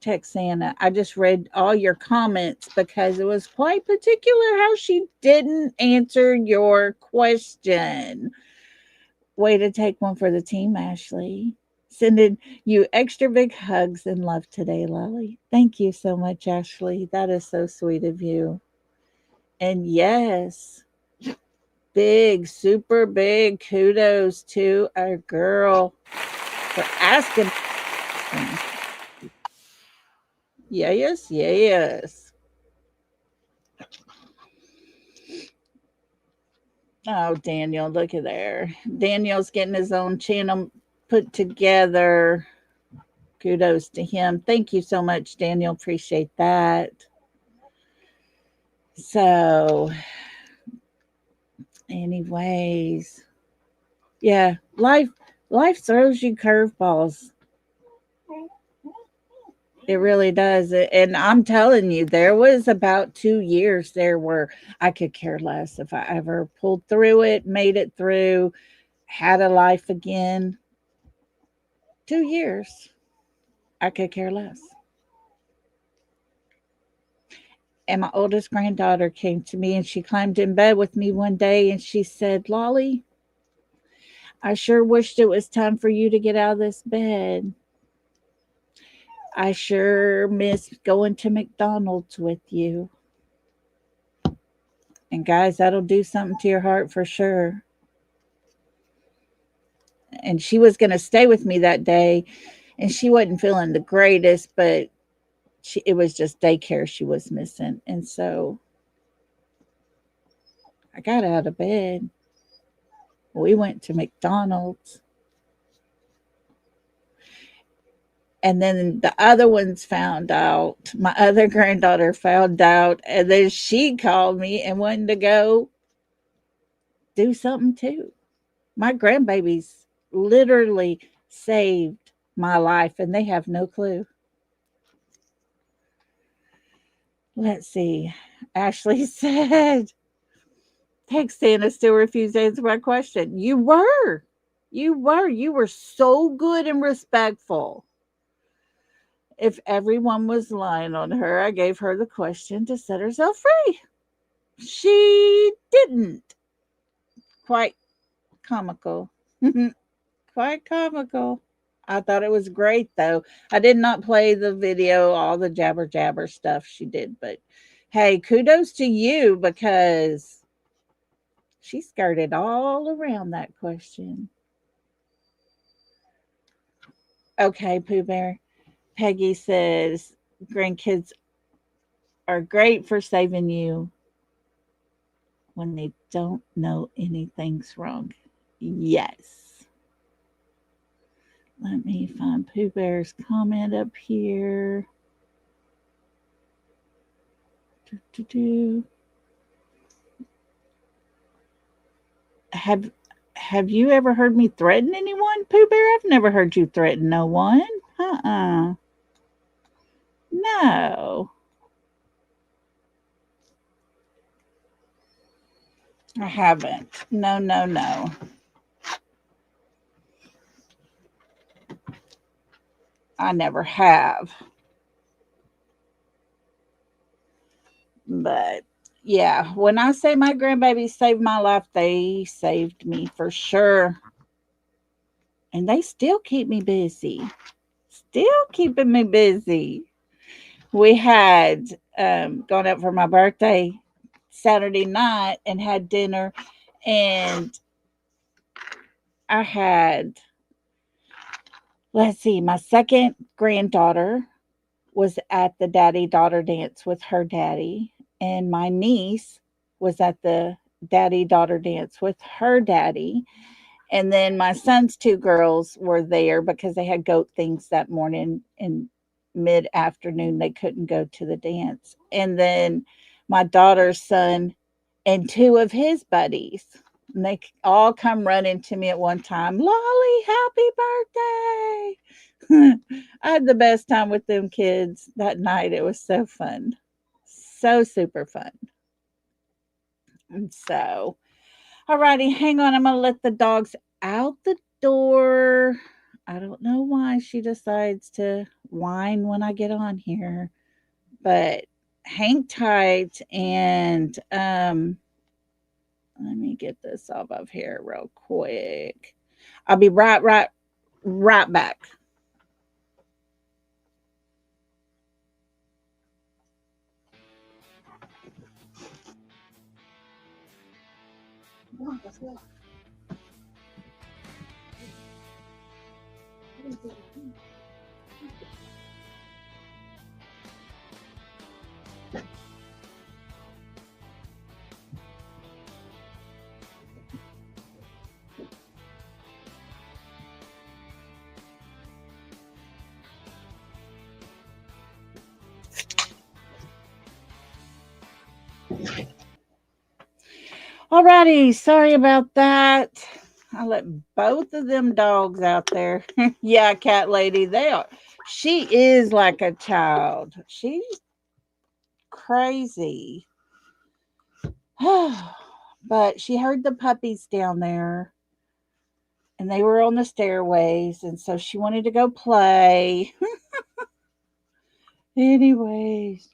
Texana. I just read all your comments because it was quite particular how she didn't answer your question. Way to take one for the team, Ashley. Sending you extra big hugs and love today, Lolly. Thank you so much, Ashley. That is so sweet of you. And yes, big, super big kudos to our girl for asking. Yes, yes. Oh, Daniel, look at there. Daniel's getting his own channel put together. Kudos to him. Thank you so much, Daniel. Appreciate that. So, anyways, yeah, life throws you curveballs. It really does. And I'm telling you, there was about 2 years there where I could care less if I ever pulled through it, made it through, had a life again. 2 years, I could care less. And my oldest granddaughter came to me and she climbed in bed with me one day and she said, Lolly, I sure wished it was time for you to get out of this bed. I sure miss going to McDonald's with you. And guys, that'll do something to your heart for sure. And she was going to stay with me that day and she wasn't feeling the greatest, but it was just daycare she was missing. And so I got out of bed. We went to McDonald's. And then the other ones found out. My other granddaughter found out. And then she called me and wanted to go do something too. My grandbabies literally saved my life and they have no clue. Let's see. Ashley said, Thanks, Santa still refused to answer my question. You were. You were. You were so good and respectful. If everyone was lying on her, I gave her the question to set herself free. She didn't. Quite comical. Quite comical. I thought it was great, though. I did not play the video, all the jabber jabber stuff she did, but hey, kudos to you because she skirted all around that question. Okay, Pooh Bear. Peggy says grandkids are great for saving you when they don't know anything's wrong. Yes. Let me find Pooh Bear's comment up here. Do. Have have you ever heard me threaten anyone, Pooh Bear? I've never heard you threaten no one. No. I haven't. No, no, no. I never have. But yeah, when I say my grandbabies saved my life, they saved me for sure. And they still keep me busy. Still keeping me busy. We had gone out for my birthday Saturday night and had dinner, and I had, let's see, my second granddaughter was at the daddy daughter dance with her daddy, and my niece was at the daddy daughter dance with her daddy. And then my son's two girls were there because they had goat things that morning in mid afternoon. They couldn't go to the dance. And then my daughter's son and two of his buddies. And they all come running to me at one time. Lolly, happy birthday. I had the best time with them kids that night. It was so fun. So super fun. And so, alrighty, hang on. I'm going to let the dogs out the door. I don't know why she decides to whine when I get on here, but hang tight and let me get this off of here real quick. I'll be right back. Alrighty, sorry about that. I let both of them dogs out there. Yeah, cat lady, they are. She is like a child. She's crazy. But she heard the puppies down there and they were on the stairways, and so she wanted to go play. Anyways,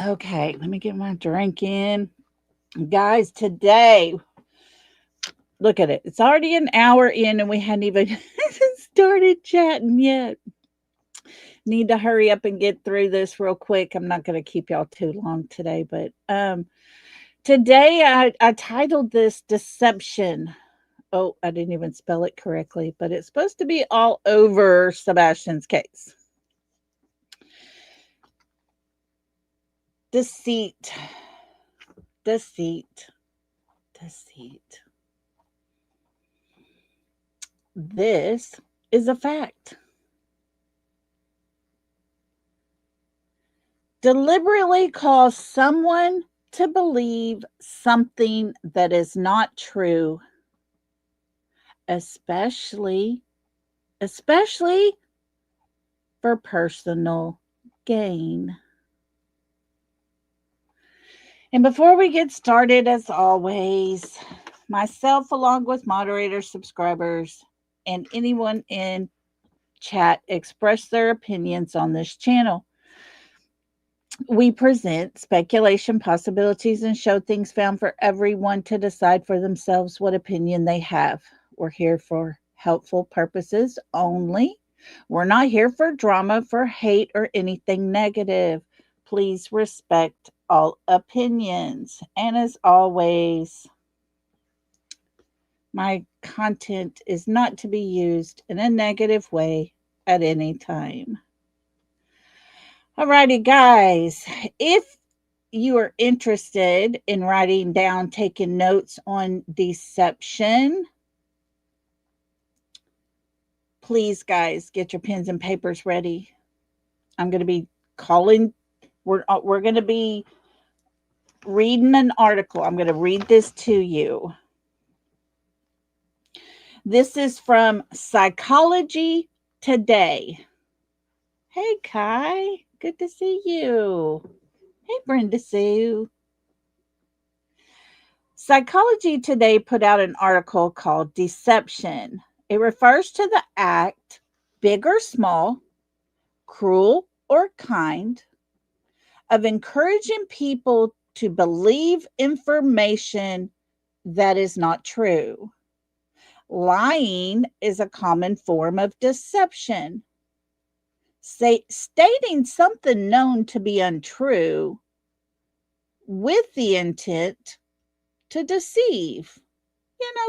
okay, let me get my drink in. Guys, today, look at it. It's already an hour in and we hadn't even started chatting yet. Need to hurry up and get through this real quick. I'm not going to keep y'all too long today, but today I titled this Deception. Oh, I didn't even spell it correctly, but it's supposed to be all over Sebastian's case. Deceit, deceit, deceit. This is a fact. Deliberately cause someone to believe something that is not true, especially for personal gain. And before we get started, as always, myself, along with moderators, subscribers, and anyone in chat, express their opinions on this channel. We present speculation, possibilities, and show things found for everyone to decide for themselves what opinion they have. We're here for helpful purposes only. We're not here for drama, for hate, or anything negative. Please respect all opinions. And as always, my content is not to be used in a negative way at any time. Alrighty, guys, if you are interested in writing down, taking notes on deception, please, guys, get your pens and papers ready. I'm going to be calling, we're going to be reading an article. I'm going to read this to you. This is from Psychology Today. Hey, Kai, good to see you. Hey, Brenda Sue. Psychology Today put out an article called Deception. It refers to the act, big or small, cruel or kind, of encouraging people to believe information that is not true. Lying is a common form of deception. Stating something known to be untrue with the intent to deceive.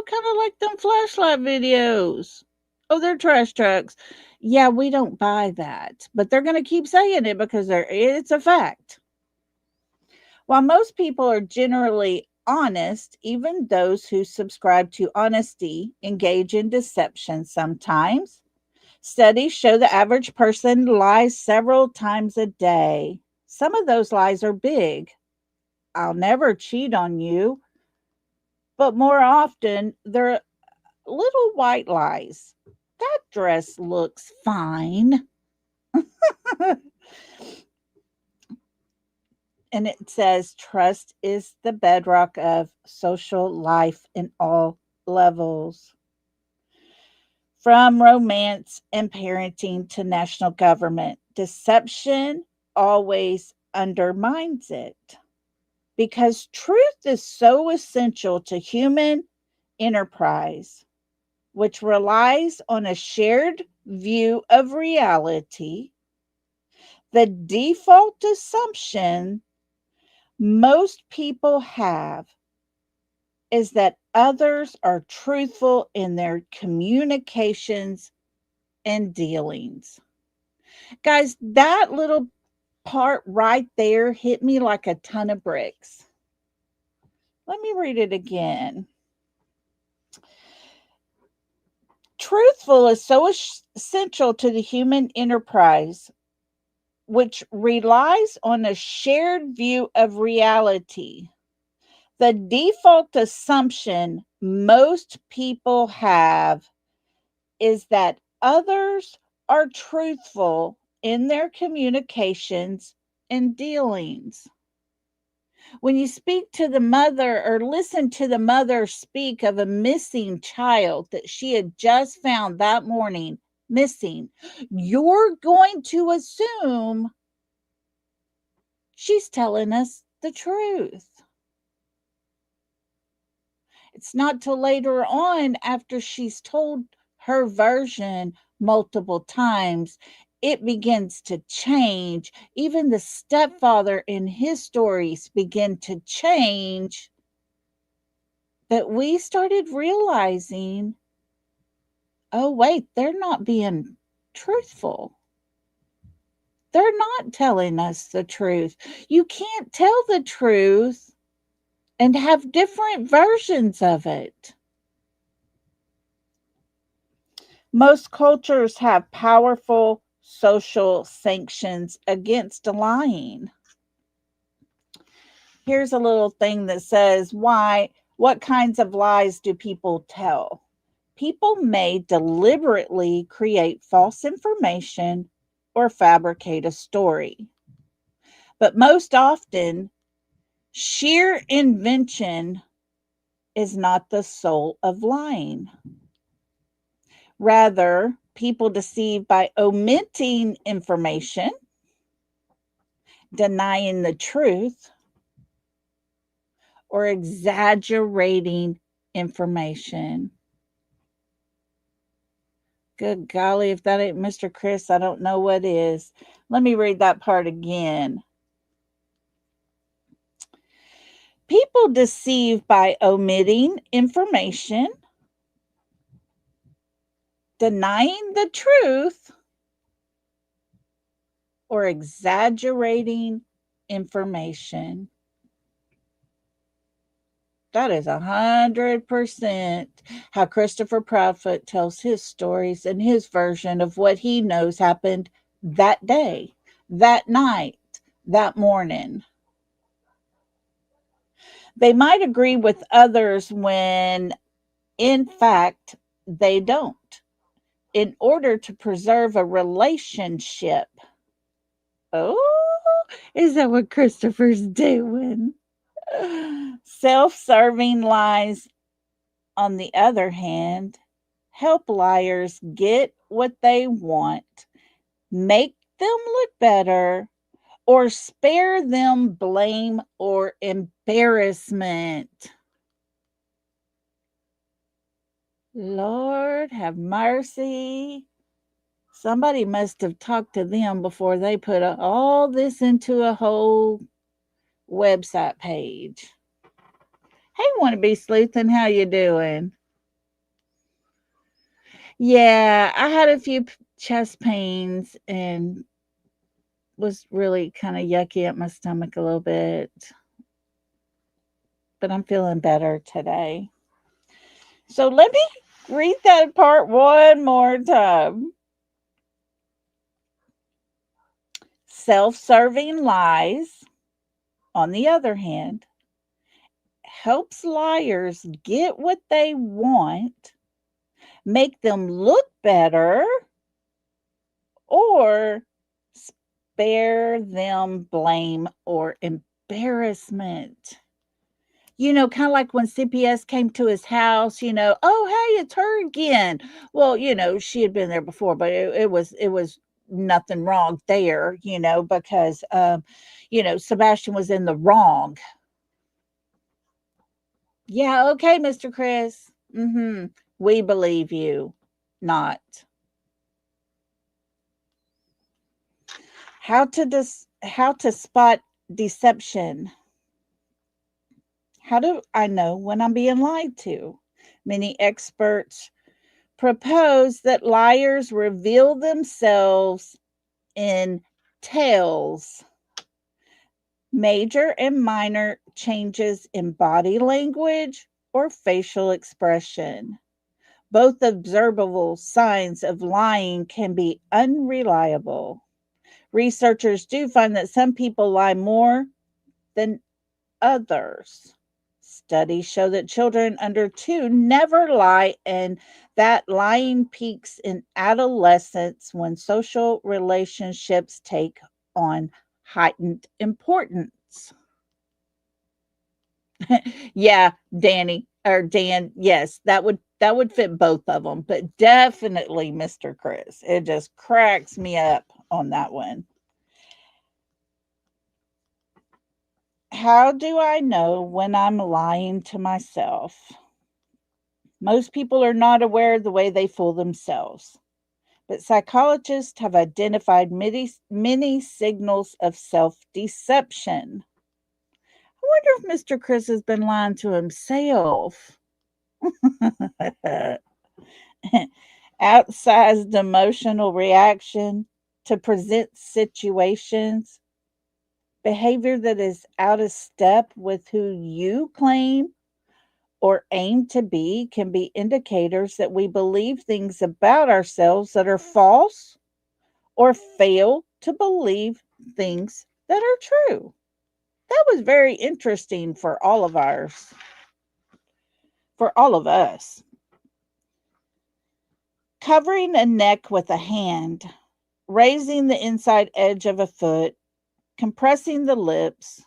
Kind of like them flashlight videos. Oh, they're trash trucks. Yeah, we don't buy that, but they're going to keep saying it because it's a fact. While most people are generally honest, even those who subscribe to honesty engage in deception sometimes. Studies show the average person lies several times a day. Some of those lies are big. I'll never cheat on you. But more often, they're little white lies. That dress looks fine. And it says trust is the bedrock of social life in all levels. From romance and parenting to national government, deception always undermines it. Because truth is so essential to human enterprise, which relies on a shared view of reality. The default assumption most people have is that others are truthful in their communications and dealings. Guys, that little part right there hit me like a ton of bricks. Let me read it again. Truthful is so essential to the human enterprise, which relies on a shared view of reality. The default assumption most people have is that others are truthful in their communications and dealings. When you speak to the mother or listen to the mother speak of a missing child that she had just found that morning missing, you're going to assume she's telling us the truth. It's not till later on, after she's told her version multiple times, it begins to change. Even the stepfather in his stories begin to change, that we started realizing, oh, wait, they're not being truthful. They're not telling us the truth. You can't tell the truth and have different versions of it. Most cultures have powerful social sanctions against lying. Here's a little thing that says, what kinds of lies do people tell? People may deliberately create false information or fabricate a story. But most often, sheer invention is not the soul of lying. Rather, people deceive by omitting information, denying the truth, or exaggerating information. Good golly, if that ain't Mr. Chris, I don't know what is. Let me read that part again. People deceive by omitting information, denying the truth, or exaggerating information. That is 100% how Christopher Proudfoot tells his stories and his version of what he knows happened that day, that night, that morning. They might agree with others when, in fact, they don't, in order to preserve a relationship. Oh, is that what Christopher's doing? Self serving lies, on the other hand, help liars get what they want, make them look better, or spare them blame or embarrassment. Lord have mercy. Somebody must have talked to them before they put all this into a whole website page. Hey, want to be sleuthing? How you doing? Yeah, I had a few chest pains and was really kind of yucky at my stomach a little bit, but I'm feeling better today. So let me read that part one more time. Self-serving lies, on the other hand, helps liars get what they want, make them look better, or spare them blame or embarrassment. Kind of like when CPS came to his house, oh, hey, it's her again. Well, she had been there before, but it was nothing wrong there, because, Sebastian was in the wrong. Yeah, okay, Mr. Chris. We believe you. Not. How to spot deception. How do I know when I'm being lied to? Many experts propose that liars reveal themselves entails major and minor changes in body language or facial expression. Both observable signs of lying can be unreliable. Researchers do find that some people lie more than others. Studies show that children under 2 never lie, and that lying peaks in adolescence when social relationships take on heightened importance. Yeah, Danny or Dan, yes, that would fit both of them, but definitely Mr. Chris. It just cracks me up on that one. How do I know when I'm lying to myself? Most people are not aware of the way they fool themselves, but psychologists have identified many signals of self deception. I wonder if Mr. Chris has been lying to himself. Outsized emotional reaction to present situations, behavior that is out of step with who you claim or aim to be can be indicators that we believe things about ourselves that are false or fail to believe things that are true. That was very interesting for all of us. Covering a neck with a hand, raising the inside edge of a foot, compressing the lips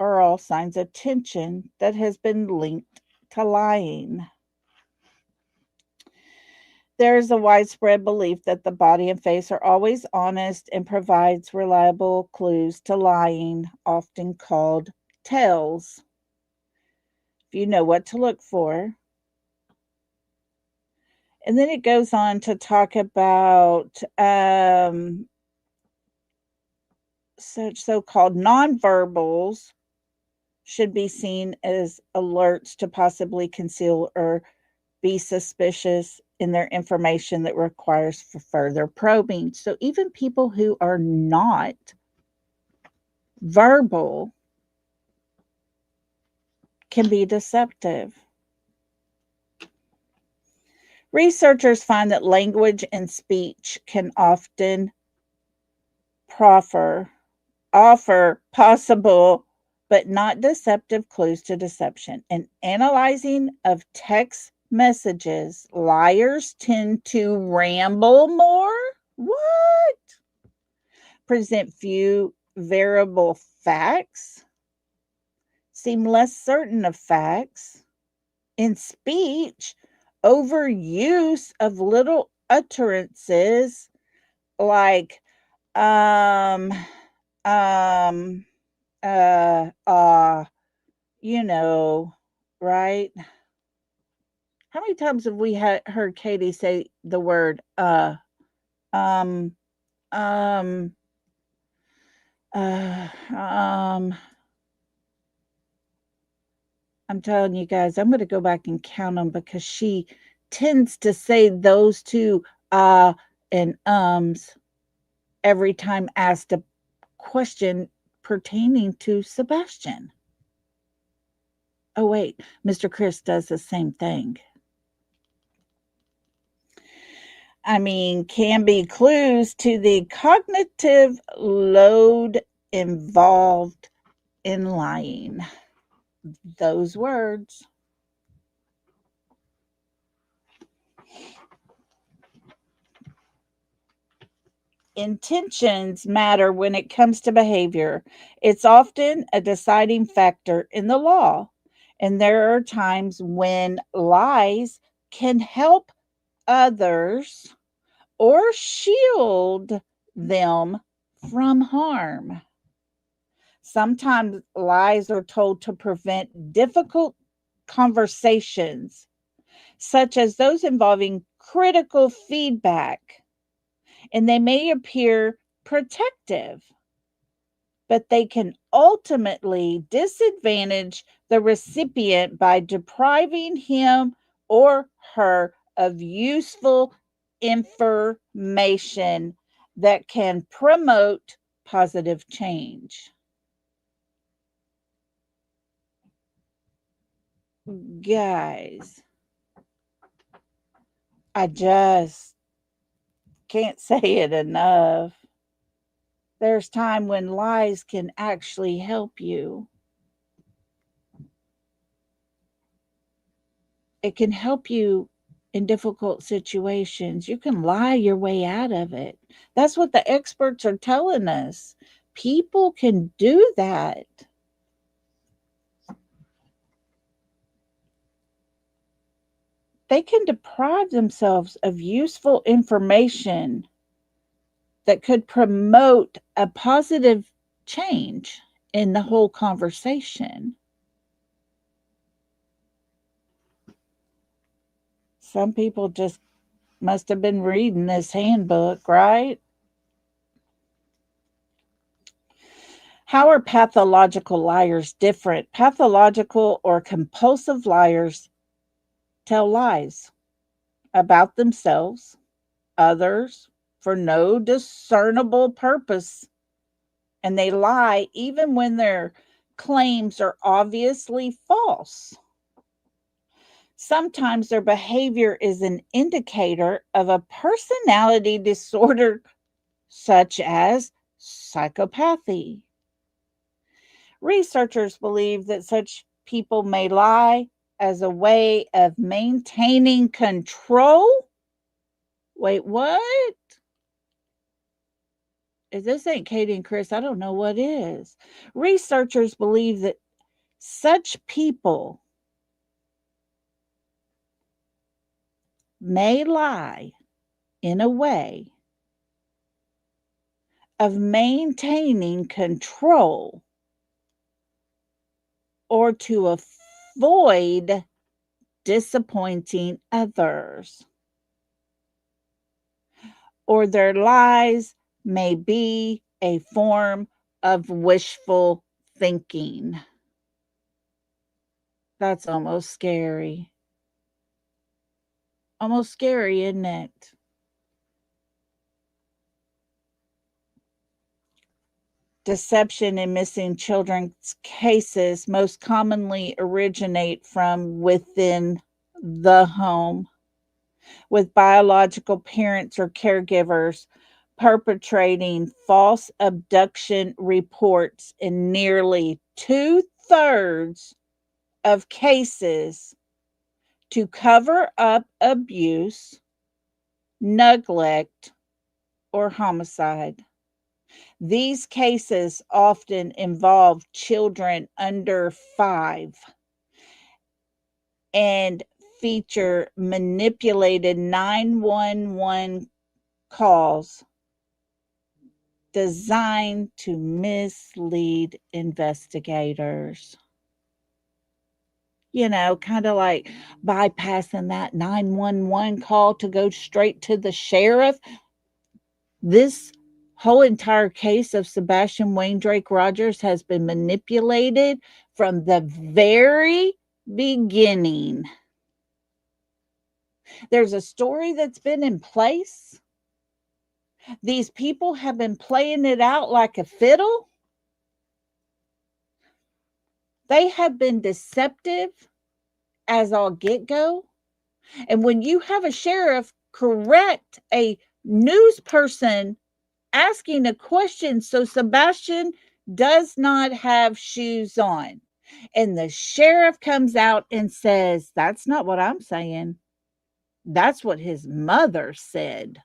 are all signs of tension that has been linked to lying. There is a widespread belief that the body and face are always honest and provides reliable clues to lying, often called tells. If you know what to look for. And then it goes on to talk about such so-called nonverbals should be seen as alerts to possibly conceal or be suspicious in their information that requires for further probing. So even people who are not verbal can be deceptive. Researchers find that language and speech can often proffer offer possible but not deceptive clues to deception. In analyzing of text messages, liars tend to ramble more. What? Present few variable facts, seem less certain of facts. In speech, overuse of little utterances like um, um, uh, uh, you know, right? How many times have we heard Katie say the word um, um, uh, um, I'm telling you guys, I'm going to go back and count them because she tends to say those two and every time asked a question pertaining to Sebastian. Oh, wait, Mr. Chris does the same thing. I mean, can be clues to the cognitive load involved in lying. Those words. Intentions matter when it comes to behavior. It's often a deciding factor in the law. And there are times when lies can help others or shield them from harm. Sometimes lies are told to prevent difficult conversations, such as those involving critical feedback, and they may appear protective, but they can ultimately disadvantage the recipient by depriving him or her of useful information that can promote positive change. Guys, I just can't say it enough. There's time when lies can actually help you. It can help you in difficult situations. You can lie your way out of it. That's what the experts are telling us. People can do that. They can deprive themselves of useful information that could promote a positive change in the whole conversation. Some people just must have been reading this handbook, right? How are pathological liars different? Pathological or compulsive liars tell lies about themselves, others, for no discernible purpose. And they lie even when their claims are obviously false. Sometimes their behavior is an indicator of a personality disorder, such as psychopathy. Researchers believe that such people may lie as a way of maintaining control. Wait, what? If this ain't Katie and Chris, I don't know what is. Researchers believe that such people may lie in a way of maintaining control or to avoid disappointing others. Or their lies may be a form of wishful thinking. That's almost scary. Almost scary, isn't it? Deception in missing children's cases most commonly originate from within the home, with biological parents or caregivers perpetrating false abduction reports in nearly 2/3 of cases to cover up abuse, neglect, or homicide. These cases often involve children under 5 and feature manipulated 911 calls designed to mislead investigators. You know, kind of like bypassing that 911 call to go straight to the sheriff. This whole entire case of Sebastian Wayne Drake Rogers has been manipulated from the very beginning. There's a story that's been in place. These people have been playing it out like a fiddle. They have been deceptive as all get go. And when you have a sheriff correct a news person asking a question, so Sebastian does not have shoes on, and the sheriff comes out and says, "That's not what I'm saying. That's what his mother said."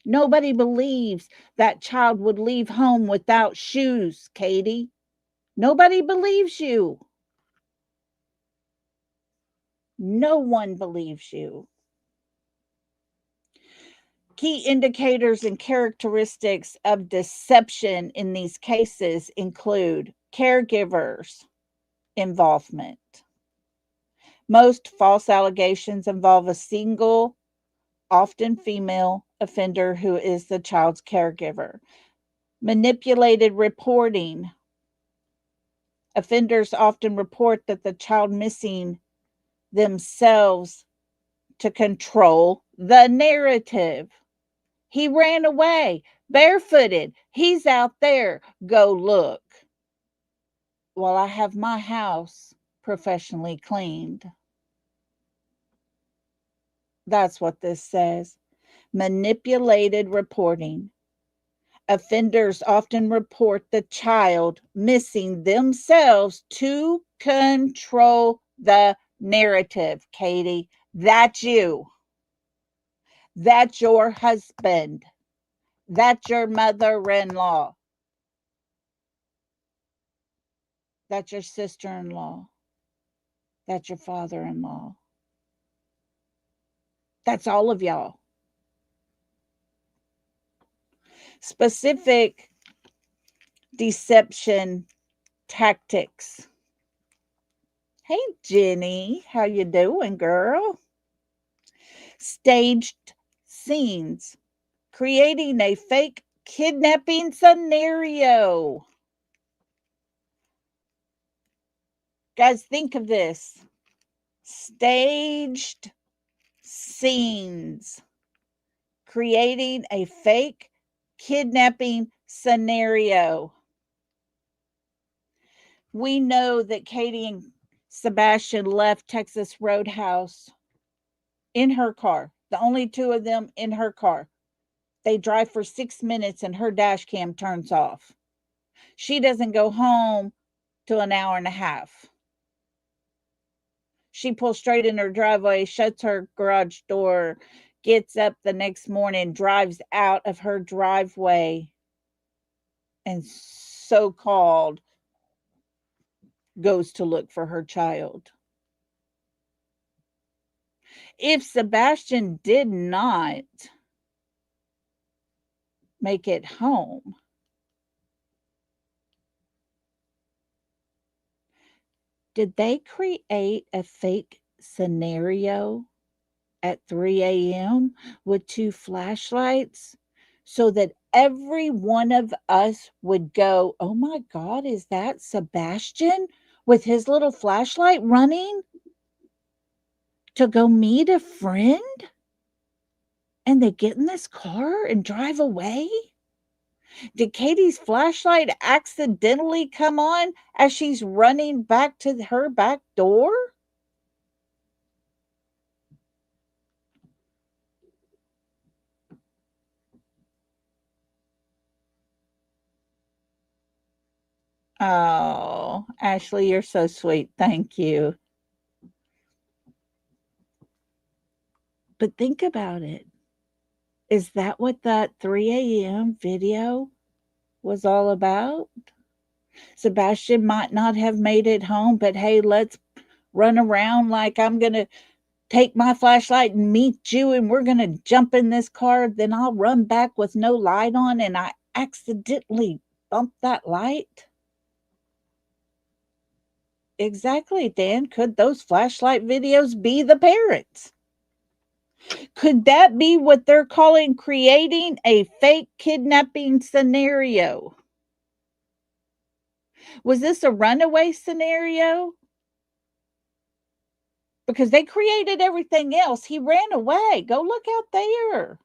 Nobody believes that child would leave home without shoes, Katie. Nobody believes you. No one believes you. Key indicators and characteristics of deception in these cases include caregivers' involvement. Most false allegations involve a single, often female, offender who is the child's caregiver. Manipulated reporting. Offenders often report that the child missing themselves to control the narrative. He ran away, barefooted. He's out there. Go look while I have my house professionally cleaned. That's what this says. Manipulated reporting. Offenders often report the child missing themselves to control the narrative, Katie. That's you. That's your husband. That's your mother in law. That's your sister in law. That's your father in law. That's all of y'all. Specific deception tactics. Hey Jenny, how you doing, girl? Staged scenes, creating a fake kidnapping scenario. Guys, think of this. Staged scenes, creating a fake kidnapping scenario. We know that Katie and Sebastian left Texas Roadhouse in her car, the only two of them in her car. They drive for 6 minutes and her dash cam turns off. She doesn't go home till an hour and a half. She pulls straight in her driveway, shuts her garage door, gets up the next morning, drives out of her driveway, and so called goes to look for her child. If Sebastian did not make it home, did they create a fake scenario at 3 a.m. with two flashlights so that every one of us would go, oh my God, is that Sebastian with his little flashlight running to go meet a friend? And they get in this car and drive away? Did Katie's flashlight accidentally come on as she's running back to her back door? Oh, Ashley, you're so sweet. Thank you. But think about it. Is that what that 3 a.m. video was all about? Sebastian might not have made it home, but hey, let's run around like I'm going to take my flashlight and meet you, and we're going to jump in this car. Then I'll run back with no light on, and I accidentally bumped that light. Exactly, Dan. Could those flashlight videos be the parents? Could that be what they're calling creating a fake kidnapping scenario? Was this a runaway scenario? Because they created everything else. He ran away. Go look out there.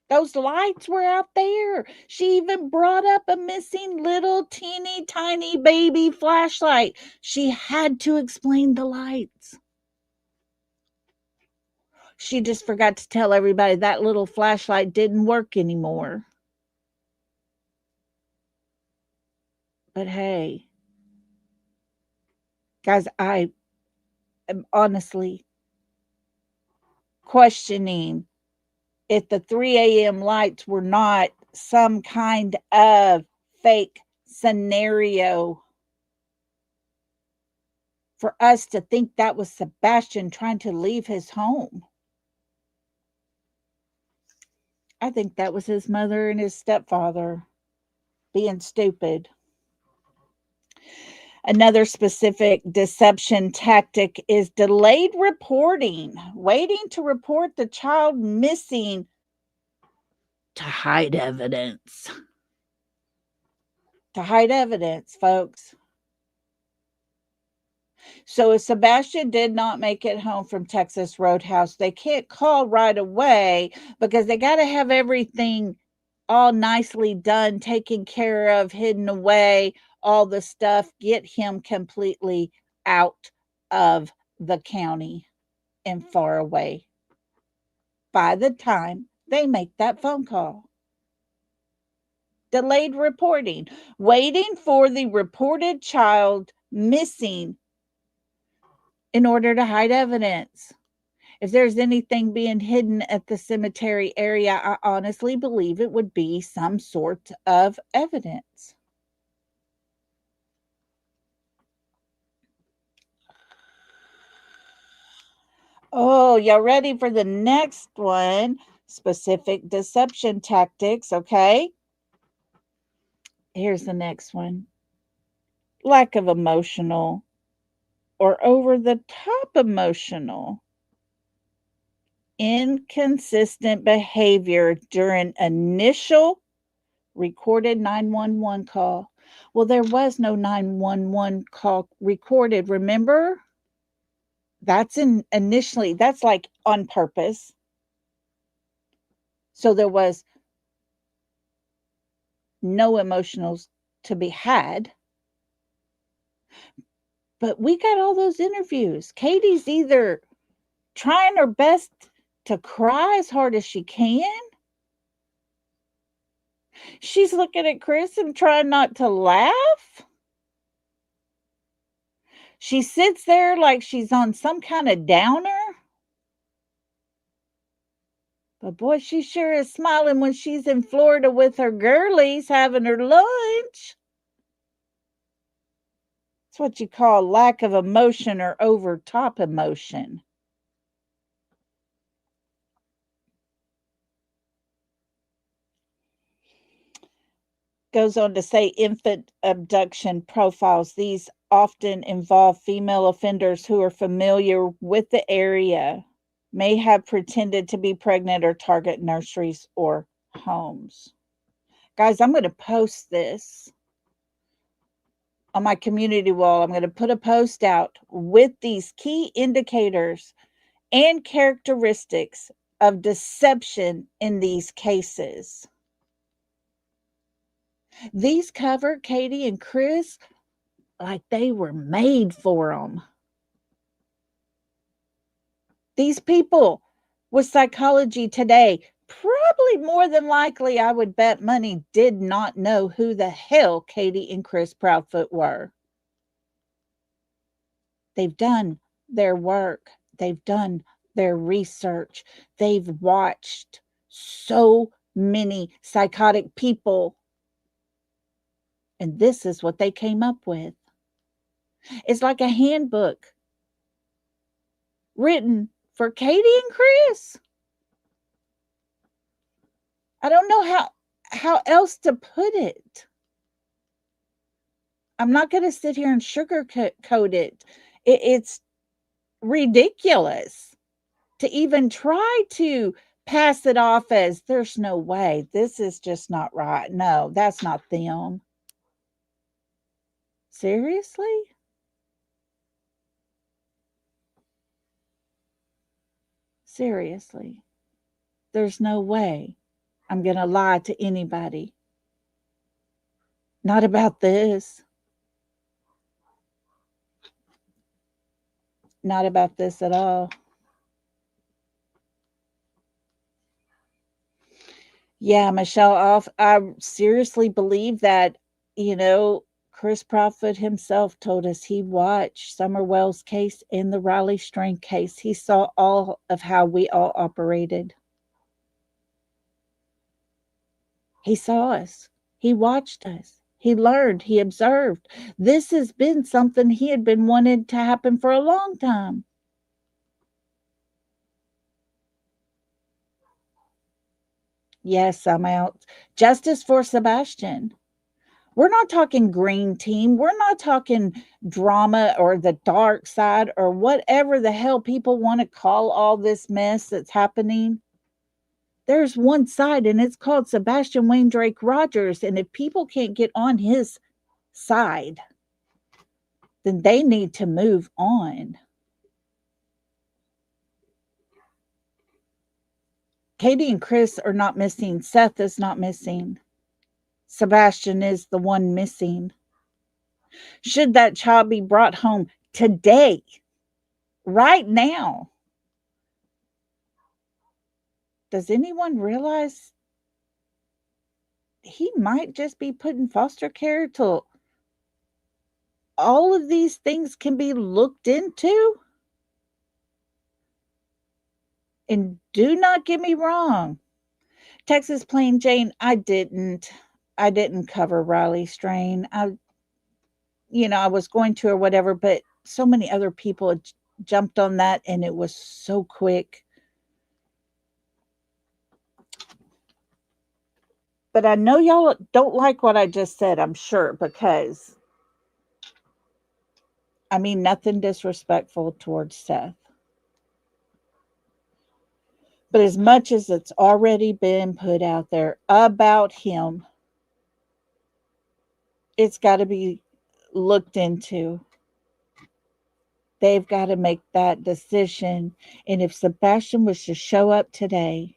Those lights were out there. She even brought up a missing little teeny tiny baby flashlight. She had to explain the lights. She just forgot to tell everybody that little flashlight didn't work anymore. But hey, guys, I am honestly questioning if the 3 a.m. lights were not some kind of fake scenario for us to think that was Sebastian trying to leave his home. I think that was his mother and his stepfather being stupid. Another specific deception tactic is delayed reporting, waiting to report the child missing to hide evidence. To hide evidence, folks. So if Sebastian did not make it home from Texas Roadhouse, they can't call right away because they got to have everything all nicely done, taken care of, hidden away, all the stuff, get him completely out of the county and far away by the time they make that phone call. Delayed reporting, waiting for the reported child missing in order to hide evidence. If there's anything being hidden at the cemetery area, I honestly believe it would be some sort of evidence. Oh, y'all ready for the next one? Specific deception tactics, okay? Here's the next one. Lack of emotional or over the top emotional, inconsistent behavior during initial recorded 911 call. Well, there was no 911 call recorded, remember? That's like on purpose. So there was no emotionals to be had. But we got all those interviews. Katie's either trying her best to cry as hard as she can. She's looking at Chris and trying not to laugh. She sits there like she's on some kind of downer. But boy, she sure is smiling when she's in Florida with her girlies having her lunch. It's what you call lack of emotion or over top emotion. Goes on to say infant abduction profiles. These often involve female offenders who are familiar with the area, may have pretended to be pregnant or target nurseries or homes. Guys, I'm going to post this on my community wall. I'm going to put a post out with these key indicators and characteristics of deception in these cases. These cover Katie and Chris like they were made for them. These people with psychology today, probably more than likely, I would bet money, did not know who the hell Katie and Chris Proudfoot were. They've done their work. They've done their research. They've watched so many psychotic people. And this is what they came up with. It's like a handbook written for Katie and Chris. I don't know how else to put it. I'm not going to sit here and sugarcoat it. It's ridiculous to even try to pass it off as there's no way. This is just not right. No, that's not them. Seriously? Seriously. There's no way I'm going to lie to anybody. Not about this. Not about this at all. Yeah, Michelle, I seriously believe that, Chris Proudfoot himself told us he watched Summer Wells' case and the Riley Strain case. He saw all of how we all operated. He saw us. He watched us. He learned. He observed. This has been something he had been wanting to happen for a long time. Yes, I'm out. Justice for Sebastian. We're not talking green team. We're not talking drama or the dark side or whatever the hell people want to call all this mess that's happening. There's one side, and it's called Sebastian Wayne Drake Rogers. And if people can't get on his side, then they need to move on. Katie and Chris are not missing. Seth is not missing. Sebastian is the one missing. Should that child be brought home today, right now, does anyone realize he might just be put in foster care till all of these things can be looked into? And do not get me wrong, Texas Plain Jane, I didn't cover Riley Strain. I was going to or whatever, but so many other people had jumped on that and it was so quick. But I know y'all don't like what I just said, I'm sure, because I mean nothing disrespectful towards Seth. But as much as it's already been put out there about him, it's got to be looked into. They've got to make that decision. And if Sebastian was to show up today,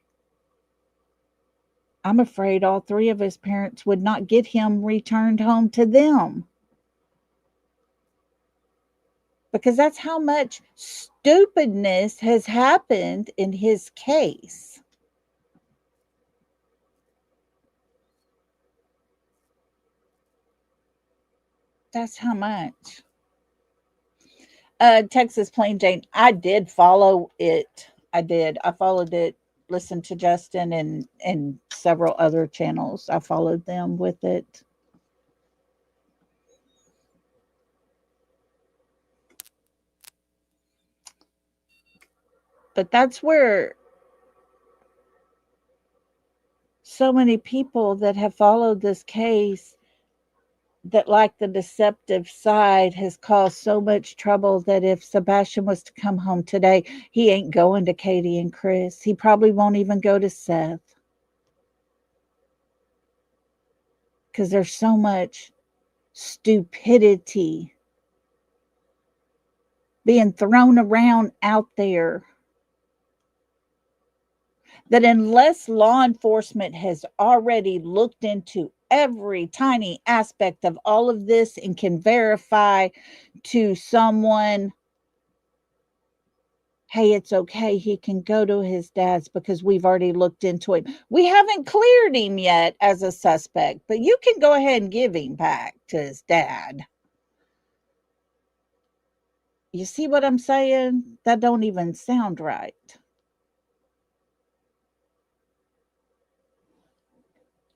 I'm afraid all three of his parents would not get him returned home to them. Because that's how much stupidness has happened in his case. That's how much. Texas Plain Jane, I did follow it. I did. I followed it, listened to Justin and several other channels. I followed them with it. But that's where so many people that have followed this case that like the deceptive side has caused so much trouble that if Sebastian was to come home today, he ain't going to Katie and Chris. He probably won't even go to Seth. Because there's so much stupidity being thrown around out there that unless law enforcement has already looked into every tiny aspect of all of this and can verify to someone, hey, it's okay, he can go to his dad's because we've already looked into him. We haven't cleared him yet as a suspect, but you can go ahead and give him back to his dad. You see what I'm saying? That don't even sound right.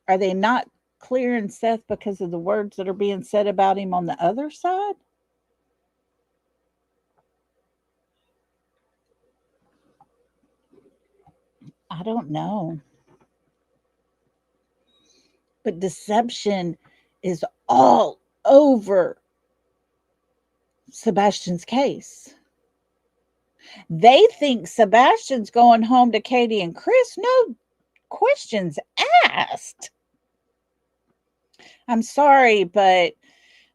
Are they not clearing Seth because of the words that are being said about him on the other side? I don't know. But deception is all over Sebastian's case. They think Sebastian's going home to Katie and Chris. No questions asked. I'm sorry, but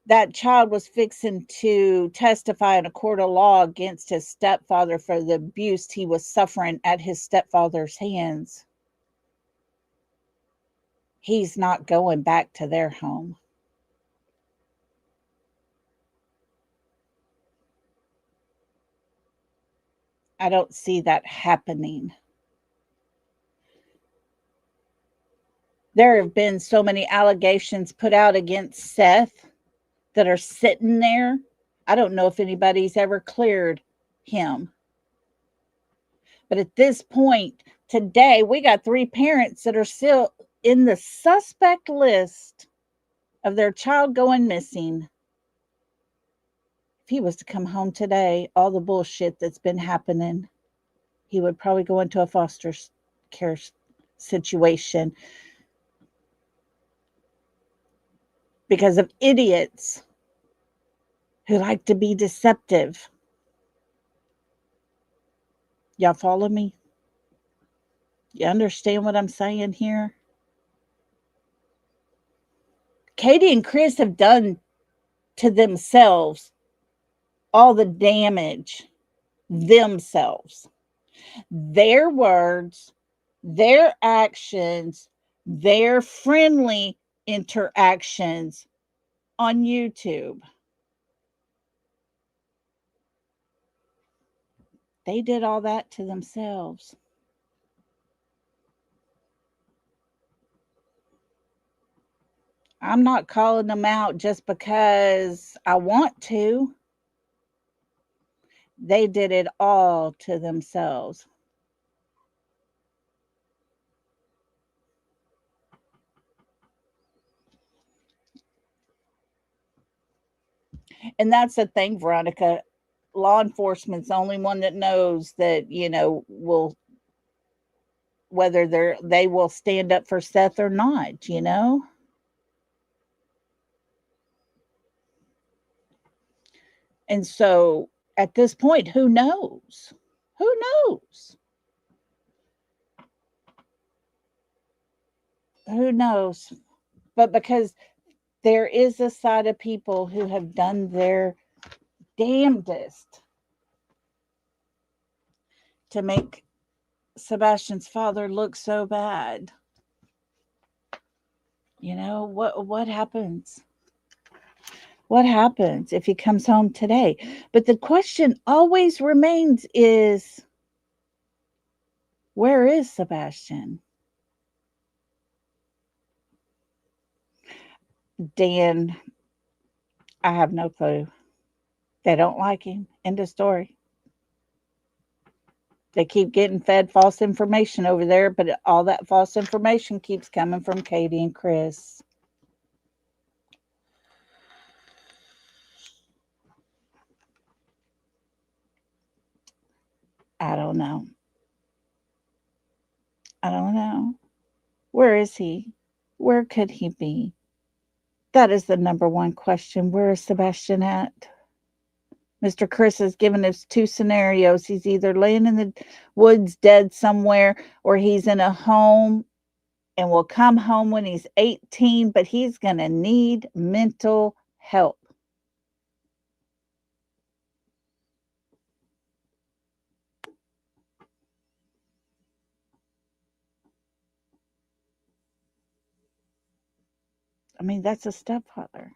that child was fixing to testify in a court of law against his stepfather for the abuse he was suffering at his stepfather's hands. He's not going back to their home. I don't see that happening. There have been so many allegations put out against Seth that are sitting there. I don't know if anybody's ever cleared him. But at this point, today, we got 3 parents that are still in the suspect list of their child going missing. If he was to come home today, all the bullshit that's been happening, he would probably go into a foster care situation because of idiots who like to be deceptive. Y'all follow me? You understand what I'm saying here? Katie and Chris have done to themselves all the damage themselves, their words, their actions, their friendly interactions on YouTube. They did all that to themselves. I'm not calling them out just because I want to. They did it all to themselves. And that's the thing, Veronica. Law enforcement's the only one that knows that, will whether they will stand up for Seth or not. And so at this point, who knows? Who knows? Who knows? But because there is a side of people who have done their damnedest to make Sebastian's father look so bad. What happens? What happens if he comes home today? But the question always remains is, where is Sebastian? Dan, I have no clue. They don't like him. End of story. They keep getting fed false information over there, but all that false information keeps coming from Katie and Chris. I don't know. I don't know. Where is he? Where could he be? That is the number one question. Where is Sebastian at? Mr. Chris has given us two scenarios. He's either laying in the woods dead somewhere, or he's in a home and will come home when he's 18, but he's going to need mental help. I mean, that's a stepfather.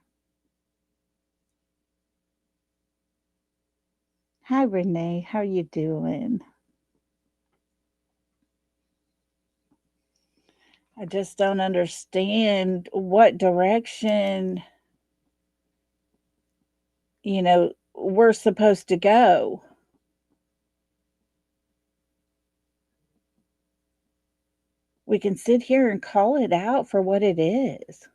Hi, Renee. How you doing? I just don't understand what direction, we're supposed to go. We can sit here and call it out for what it is.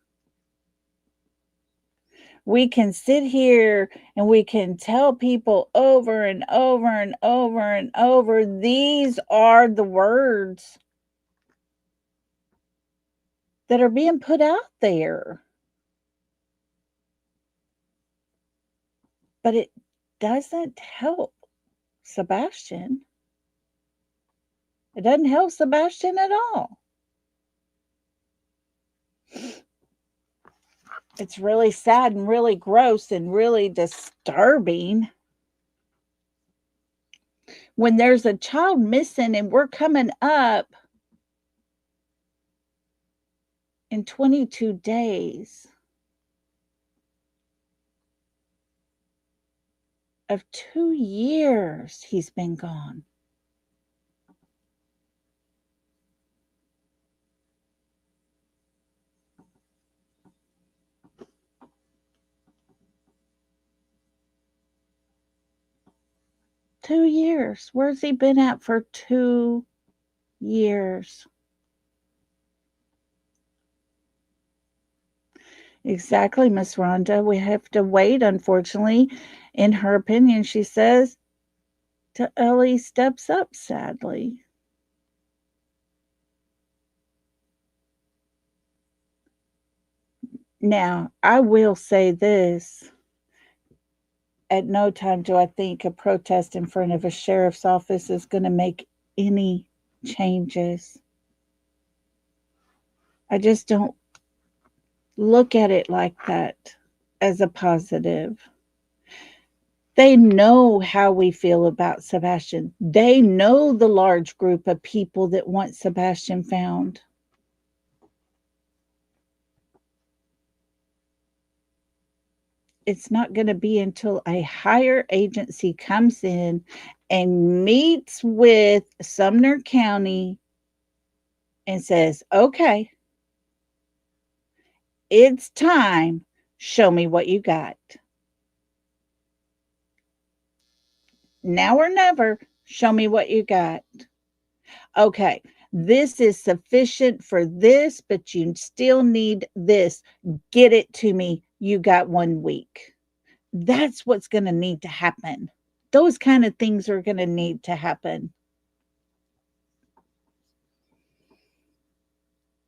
We can sit here and we can tell people over and over and over and over, these are the words that are being put out there. But it doesn't help Sebastian. It doesn't help Sebastian at all. It's really sad and really gross and really disturbing when there's a child missing and we're coming up in 22 days of 2 years he's been gone. $2 years. Where's he been at for 2 years? Exactly, Miss Rhonda. We have to wait, unfortunately. In her opinion, she says, till Ellie steps up, sadly. Now, I will say this. At no time do I think a protest in front of a sheriff's office is going to make any changes. I just don't look at it like that as a positive. They know how we feel about Sebastian. They know the large group of people that want Sebastian found. It's not going to be until a higher agency comes in and meets with Sumner County and says, okay, it's time. Show me what you got. Now or never, show me what you got. Okay, this is sufficient for this, but you still need this. Get it to me. You got 1 week. That's what's going to need to happen. Those kind of things are going to need to happen.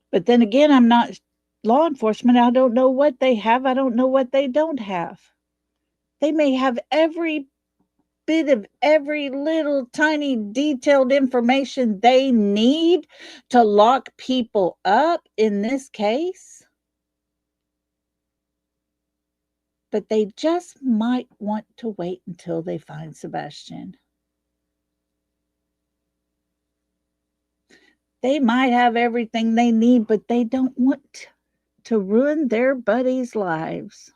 But then again, I'm not law enforcement. I don't know what they have. I don't know what they don't have. They may have every bit of every little tiny detailed information they need to lock people up in this case. But they just might want to wait until they find Sebastian. They might have everything they need, but they don't want to ruin their buddies' lives.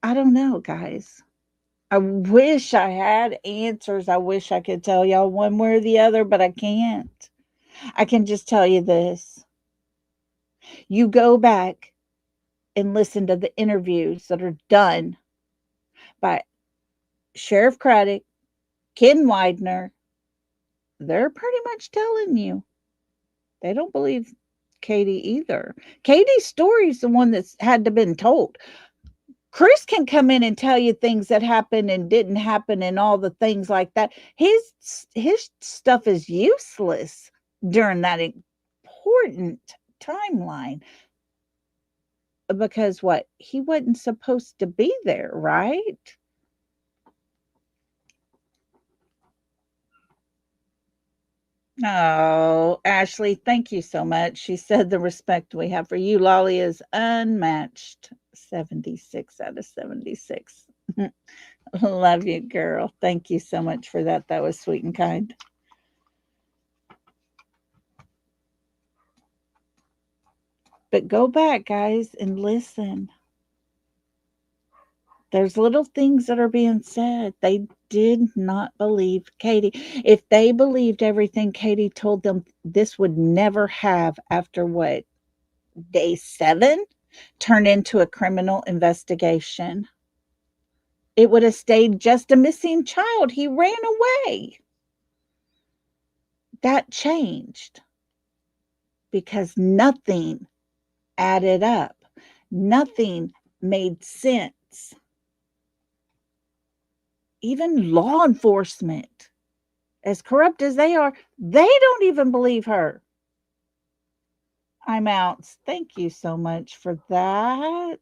I don't know, guys. I wish I had answers. I wish I could tell y'all one way or the other, but I can't. I can just tell you this. You go back and listen to the interviews that are done by Sheriff Craddock, Ken Widener. They're pretty much telling you they don't believe Katie either. Katie's story is the one that's had to been told. Chris can come in and tell you things that happened and didn't happen and all the things like that. His stuff is useless during that important timeline because what? He wasn't supposed to be there, right? Oh, Ashley, thank you so much. She said the respect we have for you, Lolly, is unmatched. 76 out of 76. Love you, girl. Thank you so much for that. That was sweet and kind. But go back, guys, and listen. There's little things that are being said. They did not believe Katie. If they believed everything Katie told them, this would never have, after what, day 7, turned into a criminal investigation. It would have stayed just a missing child. He ran away. That changed because nothing added up. Nothing made sense. Even law enforcement, as corrupt as they are, they don't even believe her. I'm out. Thank you so much for that.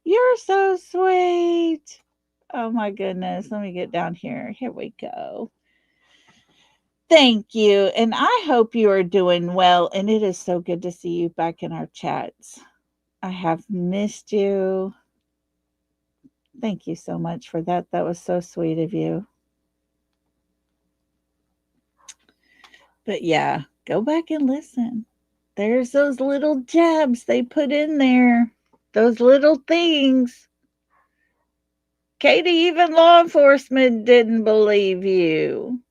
You're so sweet. Oh my goodness. Let me get down here. Here we go. Thank you. And I hope you are doing well. And it is so good to see you back in our chats. I have missed you. Thank you so much for that. That was so sweet of you. But yeah, go back and listen. There's those little jabs they put in there, those little things. Katie, even law enforcement didn't believe you.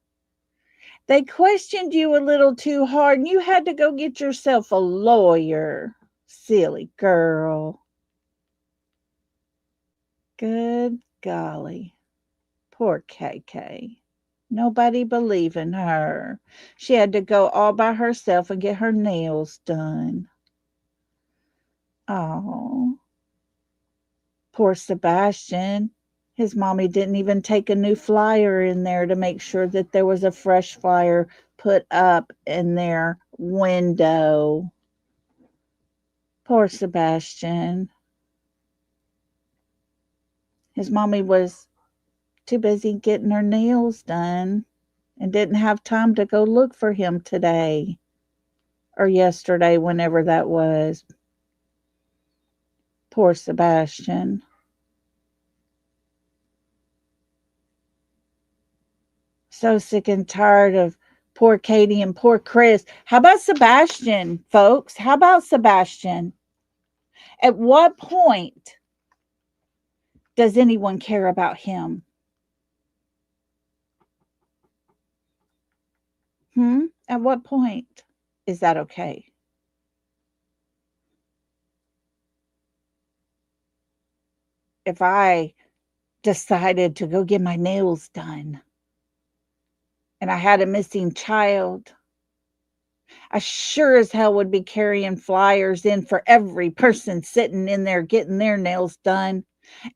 They questioned you a little too hard, and you had to go get yourself a lawyer. Silly girl. Good golly. Poor KK. Nobody believing her. She had to go all by herself and get her nails done. Oh, poor Sebastian. His mommy didn't even take a new flyer in there to make sure that there was a fresh flyer put up in their window. Poor Sebastian. His mommy was too busy getting her nails done and didn't have time to go look for him today or yesterday, whenever that was. Poor Sebastian. So sick and tired of poor Katie and poor Chris. How about Sebastian, folks? How about Sebastian? At what point does anyone care about him? At what point is that okay? If I decided to go get my nails done and I had a missing child, I sure as hell would be carrying flyers in for every person sitting in there getting their nails done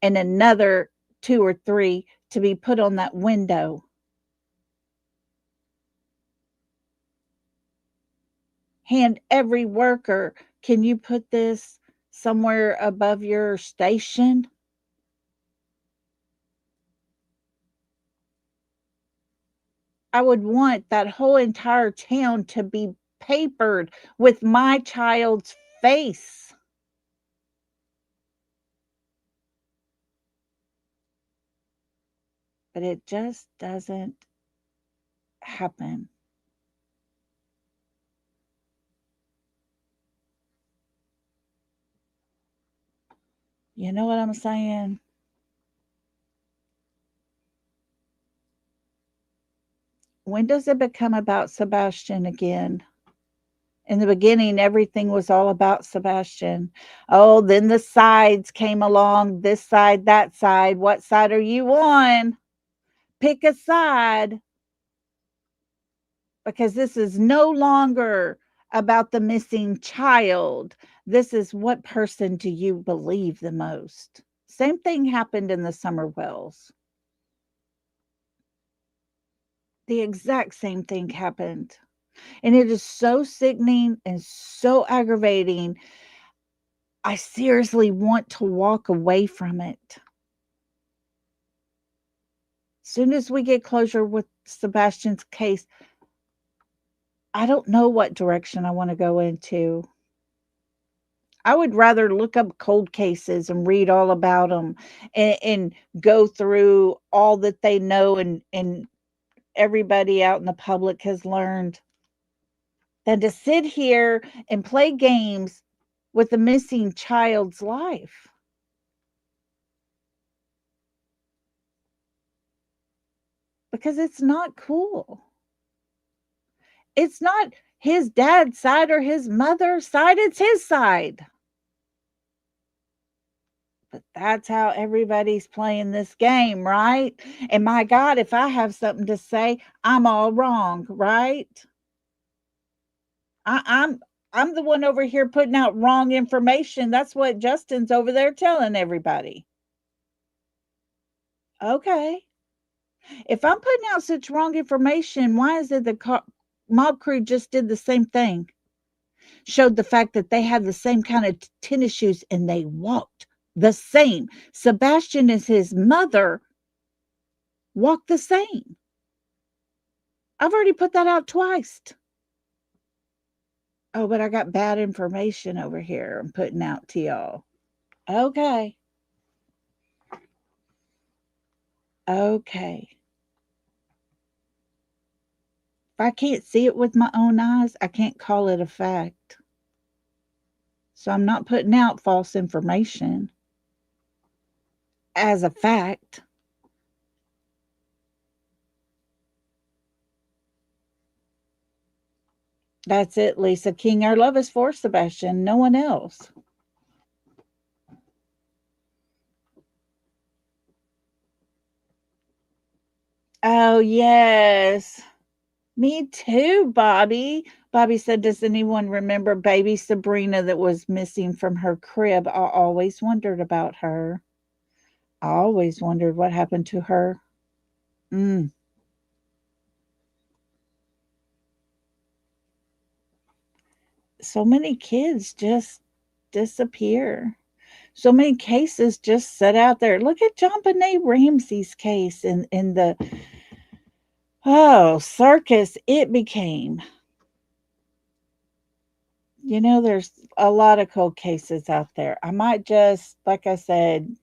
and another two or three to be put on that window. Hand every worker, can you put this somewhere above your station? I would want that whole entire town to be papered with my child's face. But it just doesn't happen. You know what I'm saying? When does it become about Sebastian again? In the beginning, everything was all about Sebastian. Oh, then the sides came along, this side, that side. What side are you on? Pick a side, because this is no longer about the missing child. This is, what person do you believe the most? Same thing happened in the Summer Wells. The exact same thing happened. And it is so sickening and so aggravating. I seriously want to walk away from it. Soon as we get closure with Sebastian's case, I don't know what direction I want to go into. I would rather look up cold cases and read all about them and go through all that they know and everybody out in the public has learned than to sit here and play games with a missing child's life. Because it's not cool. It's not his dad's side or his mother's side, it's his side. But that's how everybody's playing this game, right? And my God, if I have something to say, I'm all wrong, right? I, I'm I'm the one over here putting out wrong information. That's what Justin's over there telling everybody. Okay. If I'm putting out such wrong information, why is it the mob crew just did the same thing? Showed the fact that they had the same kind of tennis shoes and they walked the same. Sebastian and his mother walked the same. I've already put that out twice. Oh, but I got bad information over here I'm putting out to y'all. Okay. Okay. If I can't see it with my own eyes, I can't call it a fact. So I'm not putting out false information as a fact. That's it, Lisa King. Our love is for Sebastian, no one else. Oh, yes. Me too, Bobby. Bobby said, does anyone remember baby Sabrina that was missing from her crib? I always wondered about her. I always wondered what happened to her. Mm. So many kids just disappear. So many cases just set out there. Look at John Benet Ramsey's case in the circus it became. You know, there's a lot of cold cases out there. I might just, like I said,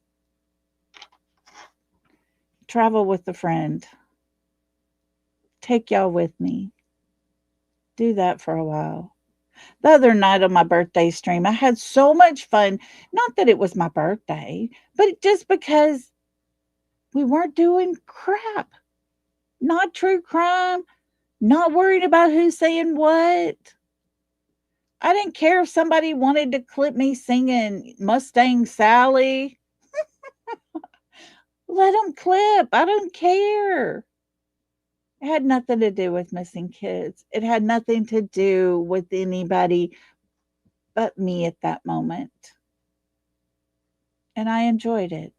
travel with a friend. take y'all with me. Do that for a while. The other night on my birthday stream, I had so much fun. Not that it was my birthday, but just because we weren't doing crap. Not true crime, not worried about who's saying what. I didn't care if somebody wanted to clip me singing Mustang Sally. Let them clip. I don't care. It had nothing to do with missing kids. It had nothing to do with anybody but me at that moment. And I enjoyed it.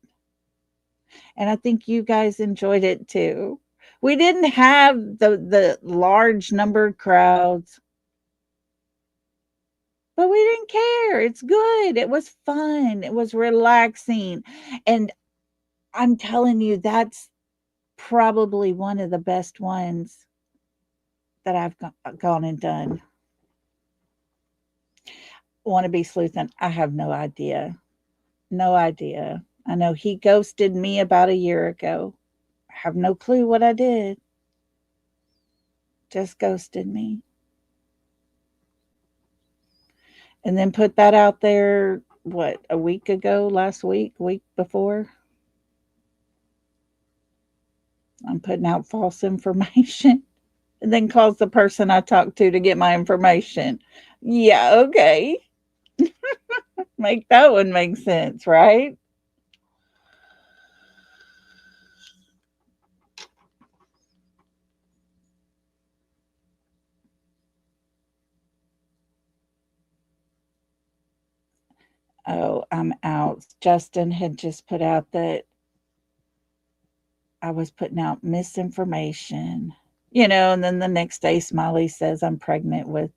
And I think you guys enjoyed it too. We didn't have the large numbered crowds, but we didn't care. It's good. It was fun. It was relaxing. And I'm telling you, that's probably one of the best ones that I've gone and done. Want to be sleuthing? I have no idea. No idea. I know he ghosted me about a year ago. I have no clue what I did. Just ghosted me. And then put that out there, what, a week ago, last week before? I'm putting out false information. And then calls the person I talked to get my information. Yeah, okay. Make that one make sense, right? Oh, I'm out. Justin had just put out that I was putting out misinformation, and then the next day, Smiley says I'm pregnant with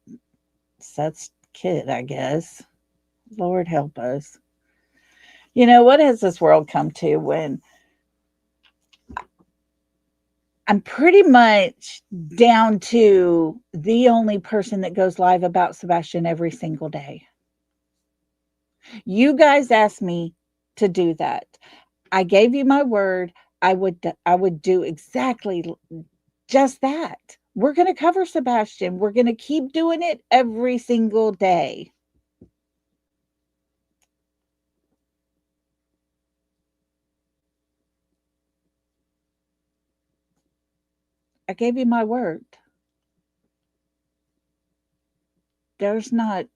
Seth's kid, I guess. Lord help us. What has this world come to when I'm pretty much down to the only person that goes live about Sebastian every single day? You guys asked me to do that. I gave you my word. I would do exactly just that. We're going to cover Sebastian. We're going to keep doing it every single day. I gave you my word. There's not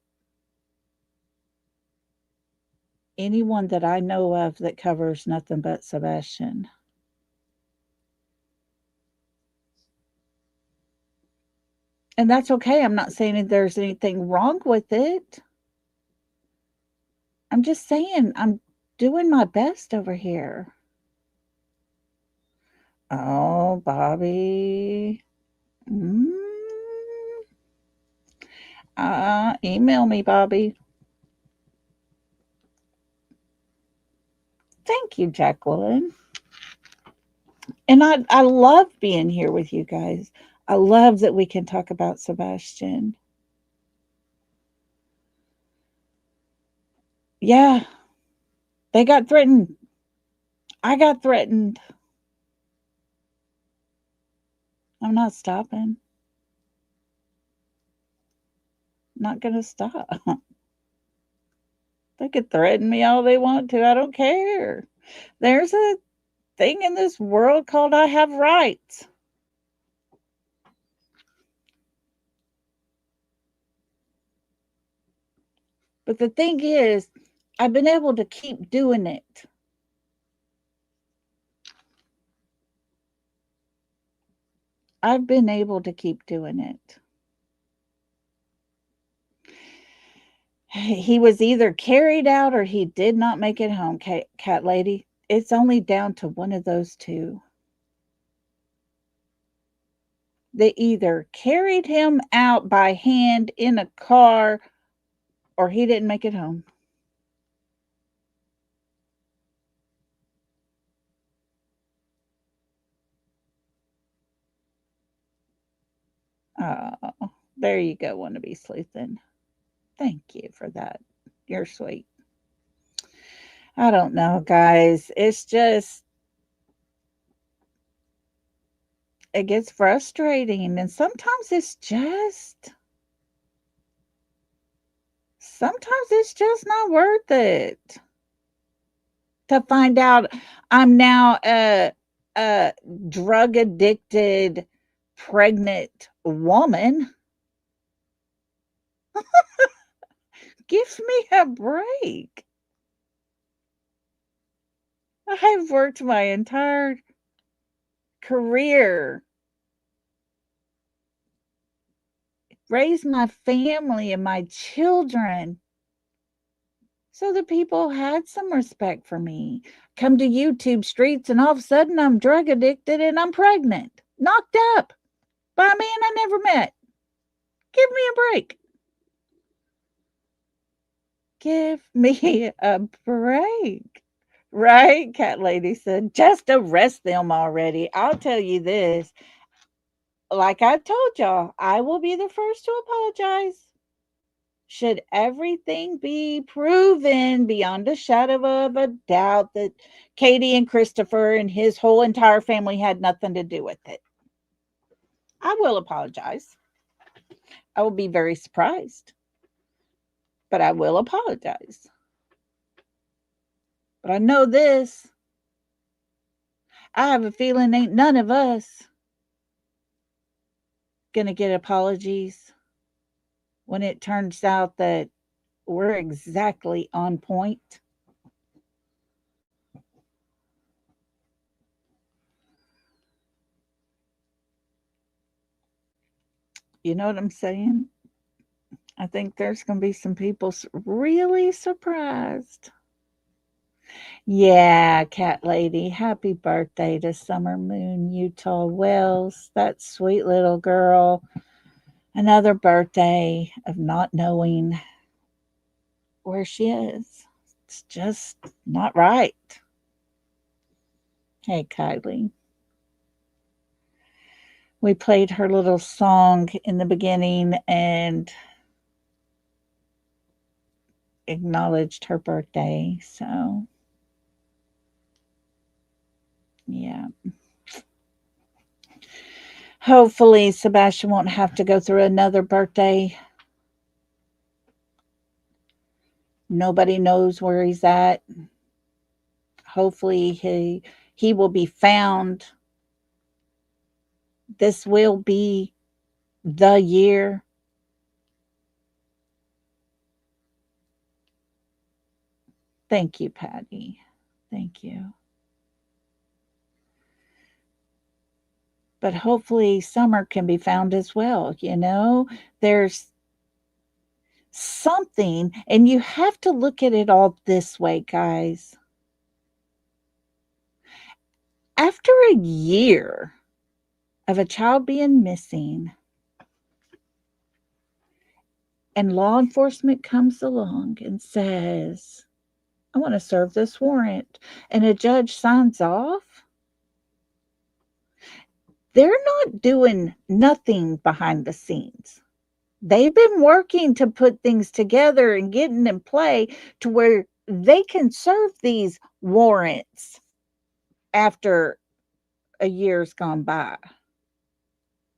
anyone that I know of that covers nothing but Sebastian. And that's okay. I'm not saying that there's anything wrong with it. I'm just saying I'm doing my best over here. Oh, Bobby. Mm. Email me, Bobby. Thank you, Jacqueline. And I love being here with you guys. I love that we can talk about Sebastian. Yeah, they got threatened. I got threatened. I'm not stopping. Not going to stop. They could threaten me all they want to. I don't care. There's a thing in this world called I have rights. But the thing is, I've been able to keep doing it. I've been able to keep doing it. He was either carried out or he did not make it home, cat lady. It's only down to one of those two. They either carried him out by hand in a car or he didn't make it home. Oh, there you go, wannabe sleuthing. Thank you for that. You're sweet. I don't know, guys. it gets frustrating. And sometimes it's just not worth it to find out I'm now a drug addicted pregnant woman. Give me a break. I've worked my entire career, raised my family and my children so that people had some respect for me. Come to YouTube streets, and all of a sudden I'm drug addicted and I'm pregnant, knocked up by a man I never met. Give me a break. Give me a break. Right? Cat Lady said, just arrest them already. I'll tell you this. Like I told y'all, I will be the first to apologize. Should everything be proven beyond a shadow of a doubt that Katie and Christopher and his whole entire family had nothing to do with it, I will apologize. I will be very surprised, but I will apologize. But I know this. I have a feeling ain't none of us gonna get apologies when it turns out that we're exactly on point. You know what I'm saying? I think there's going to be some people really surprised. Yeah, Cat Lady, happy birthday to Summer Moon Utah Wells. That sweet little girl. Another birthday of not knowing where she is. It's just not right. Hey, Kylie. We played her little song in the beginning and acknowledged her birthday. So, yeah. Hopefully, Sebastian won't have to go through another birthday. Nobody knows where he's at. Hopefully, he will be found. This will be the year. Thank you, Patty. Thank you. But hopefully, Summer can be found as well. You know, there's something, and you have to look at it all this way, guys. After a year of a child being missing, and law enforcement comes along and says, I want to serve this warrant, and a judge signs off, they're not doing nothing behind the scenes. They've been working to put things together and getting in play to where they can serve these warrants after a year's gone by.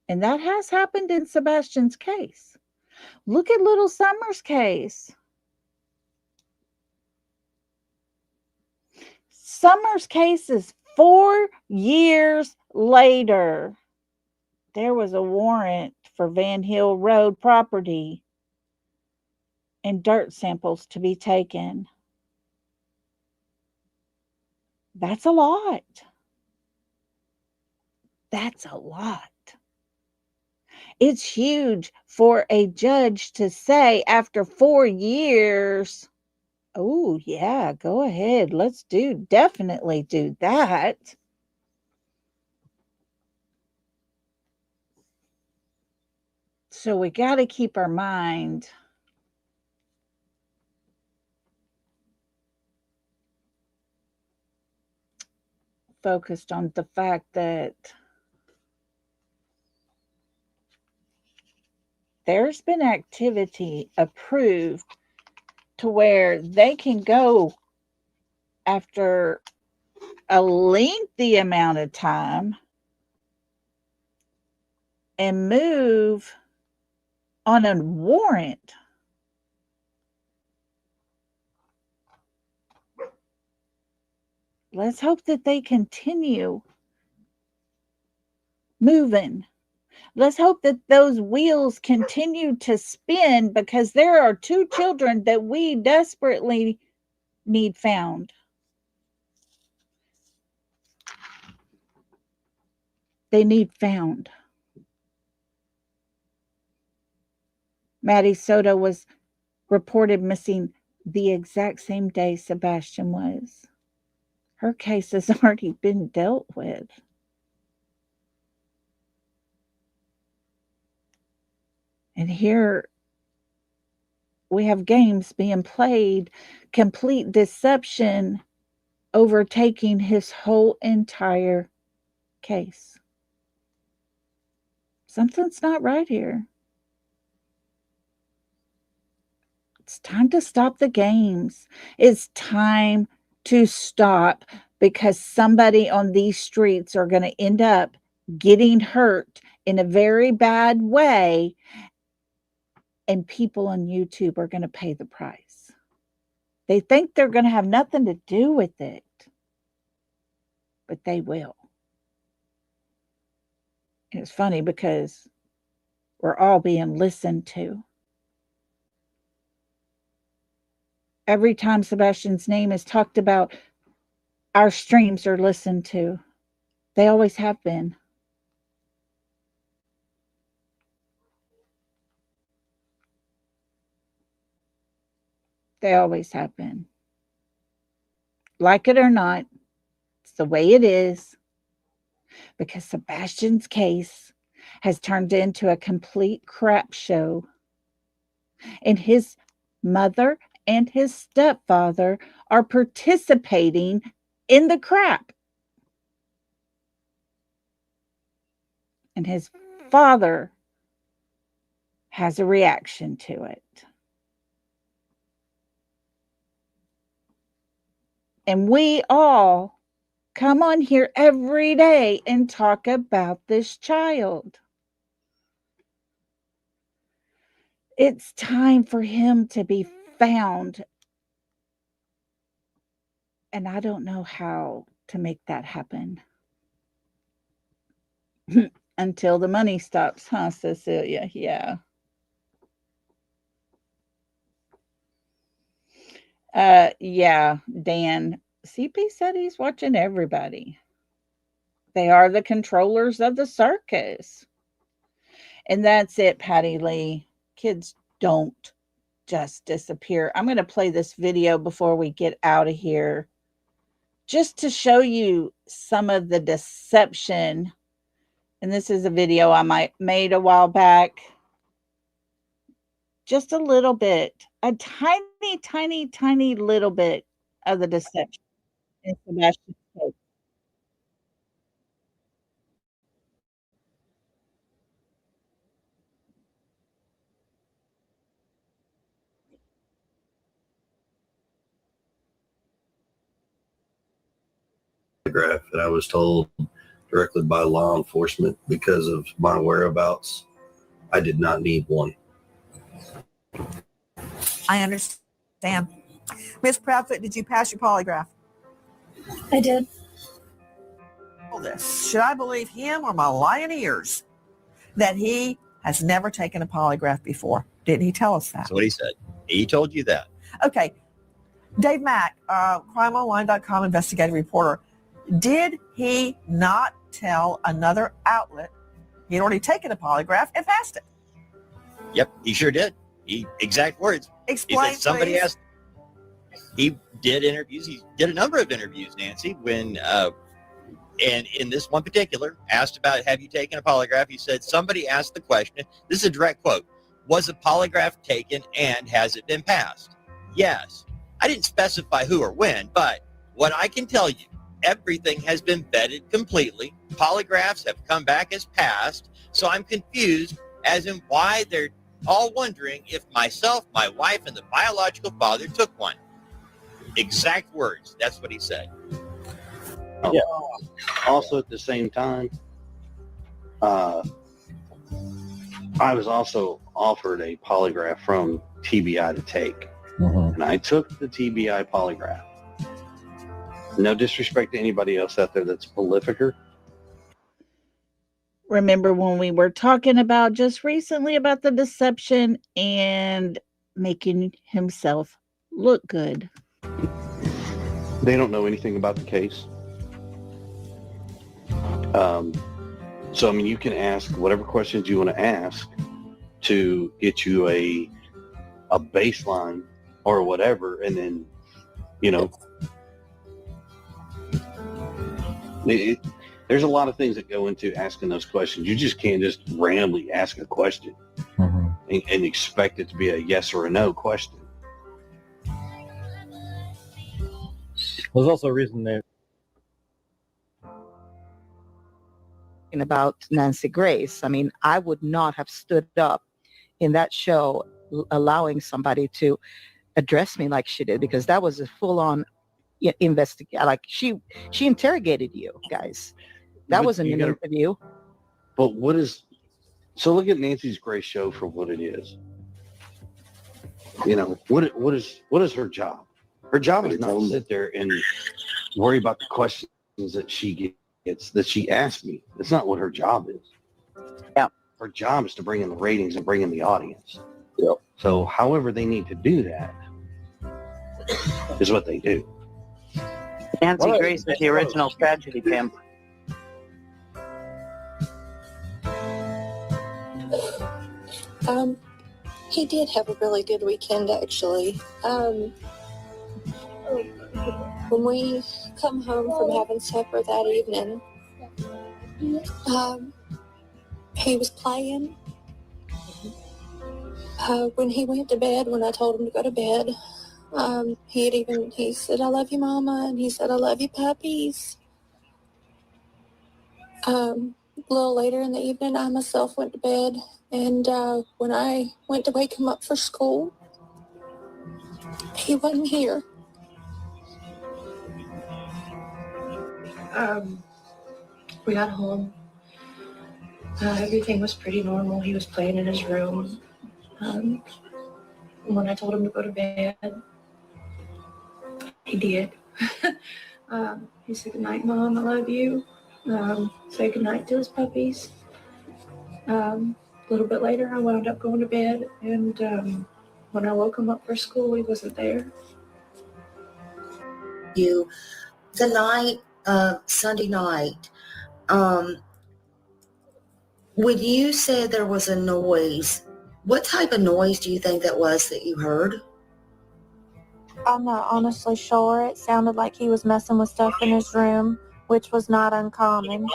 And that has happened in Sebastian's case. Look at little Summer's case. Summer's case is 4 years later. There was a warrant for Van Hill Road property and dirt samples to be taken. That's a lot. That's a lot. It's huge for a judge to say after 4 years, oh, yeah, go ahead. Definitely do that. So we got to keep our mind focused on the fact that there's been activity approved to where they can go after a lengthy amount of time and move on a warrant. Let's hope that they continue moving. Let's hope that those wheels continue to spin, because there are 2 children that we desperately need found. They need found. Maddie Soto was reported missing the exact same day Sebastian was. Her case has already been dealt with. And here we have games being played, complete deception overtaking his whole entire case. Something's not right here. It's time to stop the games. It's time to stop, because somebody on these streets are going to end up getting hurt in a very bad way, and people on YouTube are going to pay the price. They think they're going to have nothing to do with it, but they will. And it's funny because we're all being listened to. Every time Sebastian's name is talked about, our streams are listened to. They always have been. They always have been. Like it or not, it's the way it is, because Sebastian's case has turned into a complete crap show. And his mother and his stepfather are participating in the crap. And his father has a reaction to it. And we all come on here every day and talk about this child. It's time for him to be found. And I don't know how to make that happen. Until the money stops, huh, Cecilia? Yeah. Yeah, Dan. CP said he's watching everybody. They are the controllers of the circus. And that's it, Patty Lee. Kids don't just disappear. I'm going to play this video before we get out of here, just to show you some of the deception. And this is a video I made a while back. Just a little bit, a tiny, tiny, tiny little bit of the deception in Sebastian's case. That I was told directly by law enforcement because of my whereabouts. I did not need one. I understand. Miss Proudfoot, did you pass your polygraph? I did. This. Should I believe him or my lying ears that he has never taken a polygraph before? Didn't he tell us that? That's what he said. He told you that. Okay. Dave Mack, crimeonline.com investigative reporter. Did he not tell another outlet he'd already taken a polygraph and passed it? Yep, he sure did. Exact words. Explain, he said somebody please. asked. He did interviews. He did a number of interviews, Nancy. When and in this one particular, asked about, have you taken a polygraph? He said somebody asked the question. This is a direct quote. Was a polygraph taken and has it been passed? Yes. I didn't specify who or when, but what I can tell you, everything has been vetted completely. Polygraphs have come back as passed. So I'm confused as in why they're all wondering if myself, my wife, and the biological father took one. Exact words. That's what he said. Yeah. Also, at the same time, I was also offered a polygraph from TBI to take, and I took the TBI polygraph. No disrespect to anybody else out there that's a prolificer. Remember when we were talking about just recently about the deception and making himself look good? They don't know anything about the case. So, I mean, you can ask whatever questions you want to ask to get you a baseline or whatever, and then, you know, there's a lot of things that go into asking those questions. You just can't just randomly ask a question and expect it to be a yes or a no question. There's also a reason they about Nancy Grace. I mean, I would not have stood up in that show allowing somebody to address me like she did, because that was a full-on investigation. Like she interrogated you guys. That wasn't an interview. But so look at Nancy's Grace show for what it is. You know, what is her job? Her job is not to sit there and worry about the questions that she gets, that she asks me. That's not what her job is. Yeah. Her job is to bring in the ratings and bring in the audience. Yep. So however they need to do that is what they do. Nancy Grace is the original tragedy pimp. He did have a really good weekend, actually. When we come home from having supper that evening, he was playing. When he went to bed, when I told him to go to bed, he said, "I love you, Mama," and he said, "I love you, puppies." A little later in the evening, I myself went to bed, and when I went to wake him up for school, he wasn't here. We got home. Everything was pretty normal. He was playing in his room. When I told him to go to bed, he did. He said, "Good night, Mom. I love you." Say goodnight to his puppies. A little bit later, I wound up going to bed, and when I woke him up for school, he wasn't there. The night of Sunday night, when you said there was a noise, what type of noise do you think that was that you heard? I'm not honestly sure. It sounded like he was messing with stuff in his room, which was not uncommon,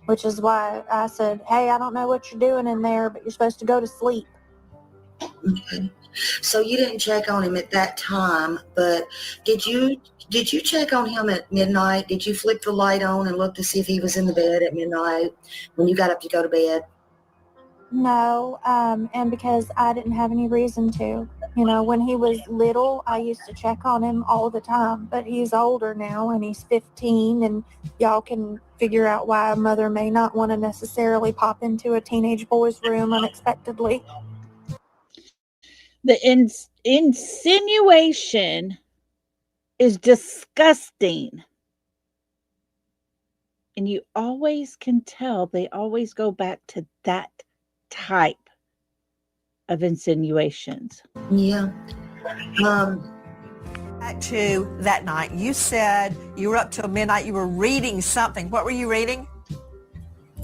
which is why I said, "Hey, I don't know what you're doing in there, but you're supposed to go to sleep." Okay. So you didn't check on him at that time, but did you check on him at midnight? Did you flick the light on and look to see if he was in the bed at midnight when you got up to go to bed? No, and because I didn't have any reason to. You know, when he was little, I used to check on him all the time, but he's older now and he's 15, and y'all can figure out why a mother may not want to necessarily pop into a teenage boy's room unexpectedly. The insinuation is disgusting. And you always can tell they always go back to that type of insinuations. Yeah. Back to that night, you said you were up till midnight. You were reading something. What were you reading?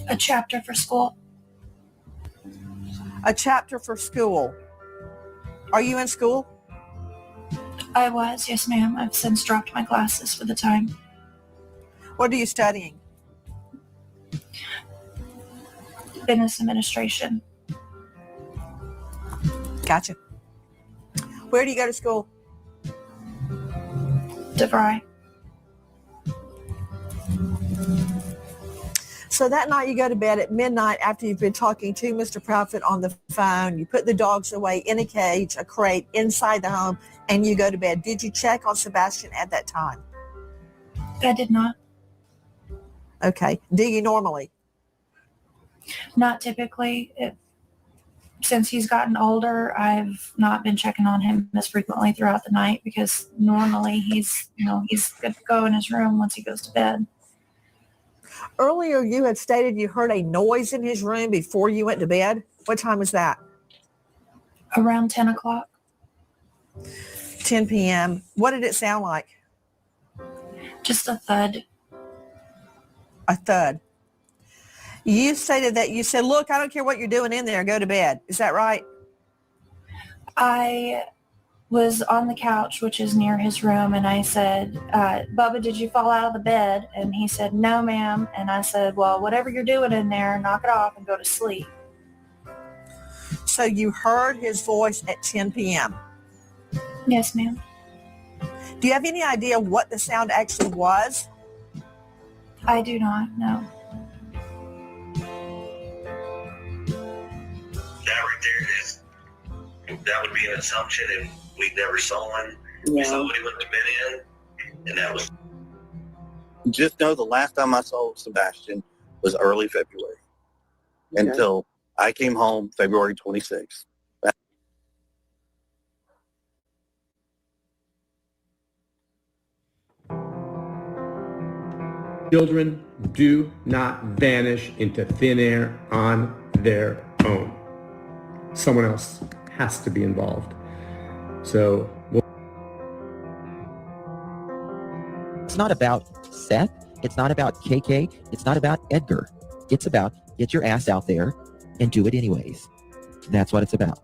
A chapter for school. A chapter for school. Are you in school? I was, yes, ma'am. I've since dropped my classes for the time. What are you studying? Business administration. Gotcha. Where do you go to school? DeVry. So that night you go to bed at midnight after you've been talking to Mr. Proudfoot on the phone. You put the dogs away in a cage, a crate, inside the home, and you go to bed. Did you check on Sebastian at that time? I did not. Okay. Do you normally? Not typically. since he's gotten older, I've not been checking on him as frequently throughout the night because normally he's good to go in his room once he goes to bed. Earlier, you had stated you heard a noise in his room before you went to bed. What time was that? Around 10 o'clock. 10 p.m. What did it sound like? Just a thud. A thud. You stated that you said, look, I don't care what you're doing in there. Go to bed. Is that right? I was on the couch, which is near his room, and I said, Bubba, did you fall out of the bed? And he said, no, ma'am. And I said, well, whatever you're doing in there, knock it off and go to sleep. So you heard his voice at 10 p.m.? Yes, ma'am. Do you have any idea what the sound actually was? I do not know. That right there is, that would be an assumption, and we never saw him. Yeah. We saw what he went to bed in, and that was. Just know the last time I saw Sebastian was early February until I came home February 26th. Children do not vanish into thin air on their own. Someone else has to be involved. So it's not about Seth. It's not about KK. It's not about Edgar. It's about get your ass out there and do it anyways. That's what it's about.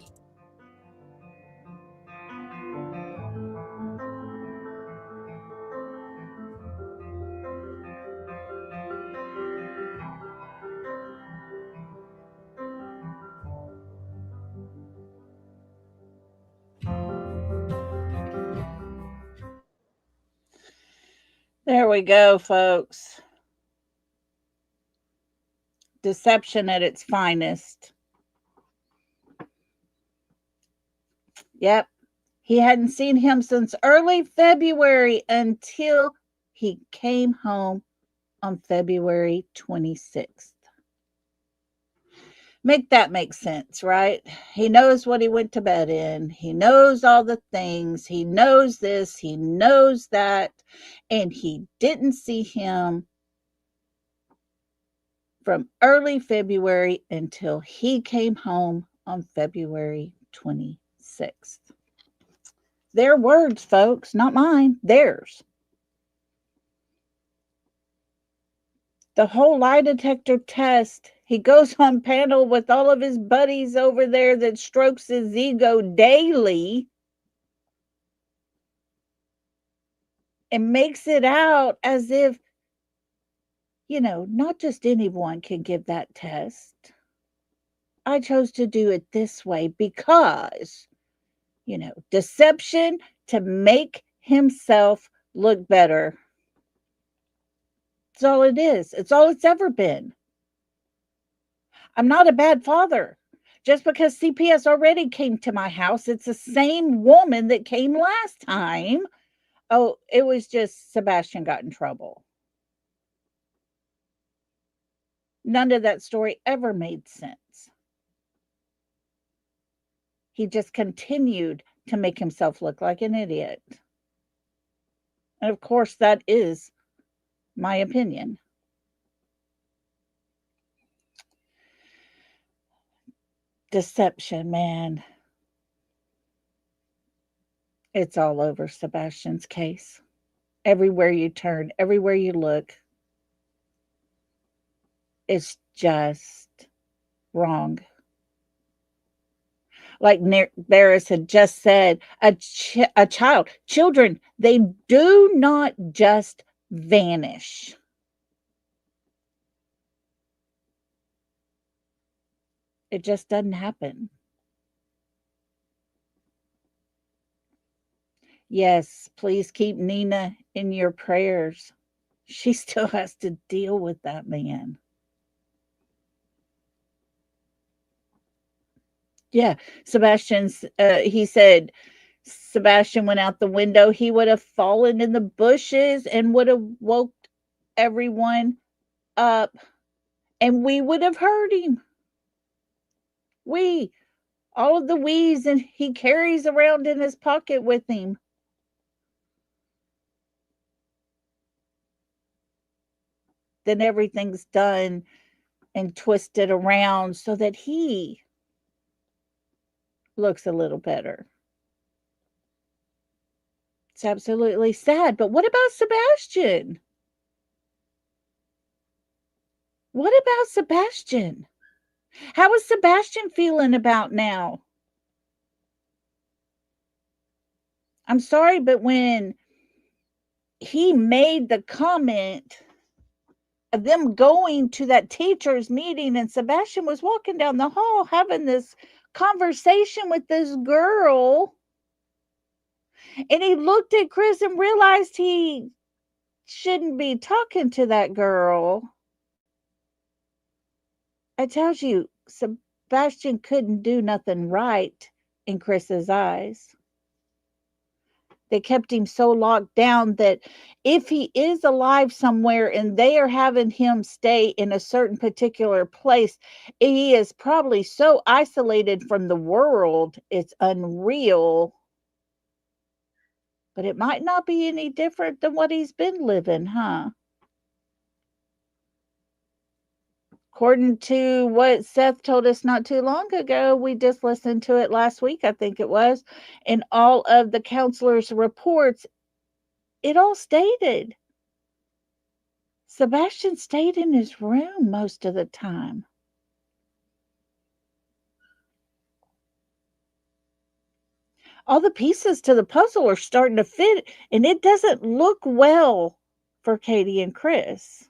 There we go, folks. Deception at its finest. Yep. He hadn't seen him since early February until he came home on February 26th. Make that make sense, right? He knows what he went to bed in. He knows all the things. He knows this. He knows that. And he didn't see him from early February until he came home on February 26th. Their words, folks, not mine, theirs. The whole lie detector test, he goes on panel with all of his buddies over there that strokes his ego daily and makes it out as if, not just anyone can give that test. I chose to do it this way because, deception to make himself look better. That's all it is. It's all it's ever been. I'm not a bad father. Just because CPS already came to my house, it's the same woman that came last time. Oh, it was just Sebastian got in trouble. None of that story ever made sense. He just continued to make himself look like an idiot. And of course, that is my opinion. Deception, man. It's all over Sebastian's case. Everywhere you turn, everywhere you look, it's just wrong. Like Barris had just said, children, they do not just vanish. It just doesn't happen. Yes, please keep Nina in your prayers. She still has to deal with that man. Yeah, he said Sebastian went out the window. He would have fallen in the bushes and would have woke everyone up, and we would have heard him. We All of the weeds and he carries around in his pocket with him. Then everything's done and twisted around so that he looks a little better. It's absolutely sad. But what about Sebastian? What about Sebastian? How is Sebastian feeling about now? I'm sorry, but when he made the comment of them going to that teacher's meeting and Sebastian was walking down the hall having this conversation with this girl, and he looked at Chris and realized he shouldn't be talking to that girl. I tells you, Sebastian couldn't do nothing right in Chris's eyes. They kept him so locked down that if he is alive somewhere and they are having him stay in a certain particular place, he is probably so isolated from the world, it's unreal. But it might not be any different than what he's been living, huh? According to what Seth told us not too long ago, we just listened to it last week, I think it was, in all of the counselors' reports, it all stated Sebastian stayed in his room most of the time. All the pieces to the puzzle are starting to fit, and it doesn't look well for Katie and Chris.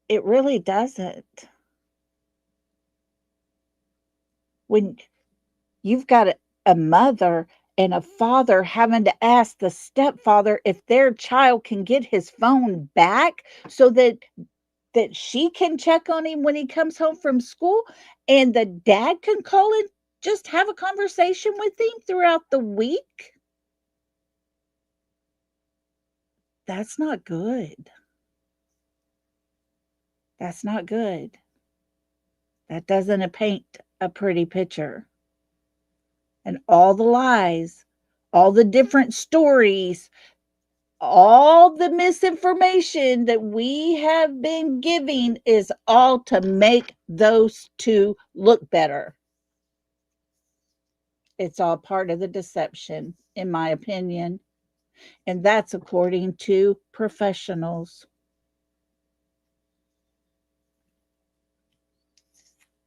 It really doesn't. When you've got a mother and a father having to ask the stepfather if their child can get his phone back so that she can check on him when he comes home from school, and the dad can call and just have a conversation with him throughout the week. That's not good. That's not good. That doesn't paint a pretty picture. And all the lies, all the different stories, all the misinformation that we have been giving is all to make those two look better. It's all part of the deception, in my opinion. And that's according to professionals.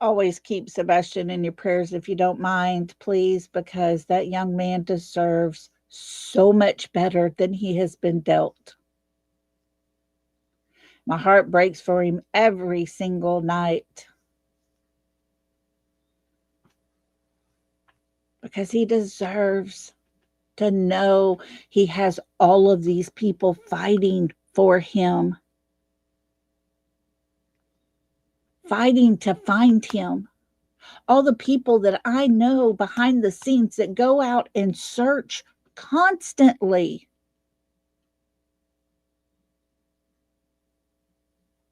Always keep Sebastian in your prayers if you don't mind, please, because that young man deserves so much better than he has been dealt. My heart breaks for him every single night because he deserves to know he has all of these people fighting for him, fighting to find him. All the people that I know behind the scenes that go out and search constantly.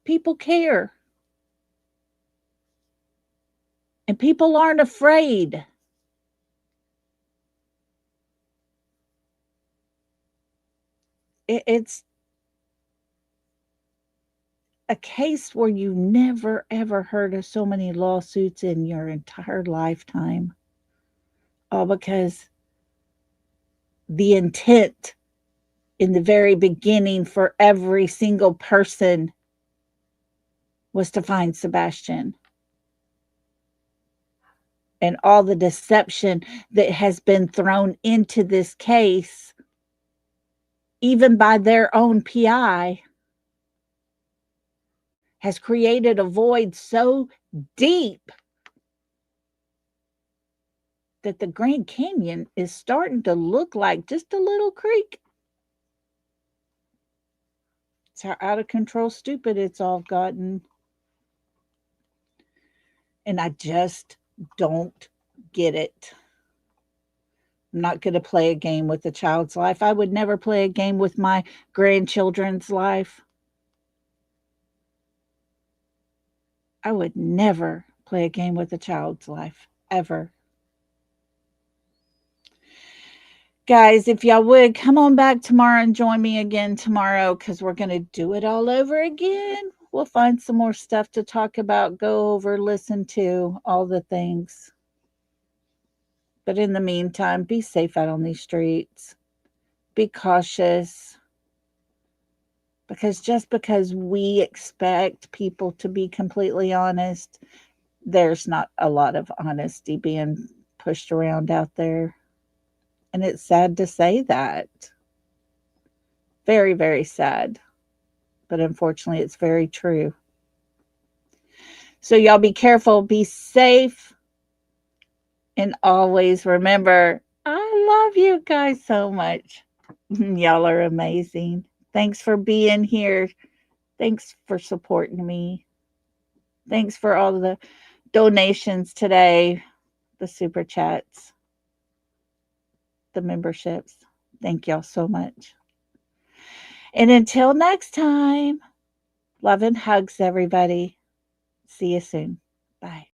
People care. And people aren't afraid. It's a case where you never ever heard of so many lawsuits in your entire lifetime. All because the intent in the very beginning for every single person was to find Sebastian. And all the deception that has been thrown into this case, even by their own PI, has created a void so deep that the Grand Canyon is starting to look like just a little creek. It's how out of control stupid it's all gotten. And I just don't get it. I'm not going to play a game with a child's life. I would never play a game with my grandchildren's life. I would never play a game with a child's life, ever. Guys, if y'all would come on back tomorrow and join me again tomorrow, because we're going to do it all over again. We'll find some more stuff to talk about, go over, listen to, all the things. But in the meantime, be safe out on these streets. Be cautious. Because just because we expect people to be completely honest, there's not a lot of honesty being pushed around out there. And it's sad to say that. Very, very sad. But unfortunately, it's very true. So y'all be careful, be safe, and always remember, I love you guys so much. Y'all are amazing. Thanks for being here. Thanks for supporting me. Thanks for all the donations today, the super chats, the memberships. Thank y'all so much. And until next time, love and hugs, everybody. See you soon. Bye.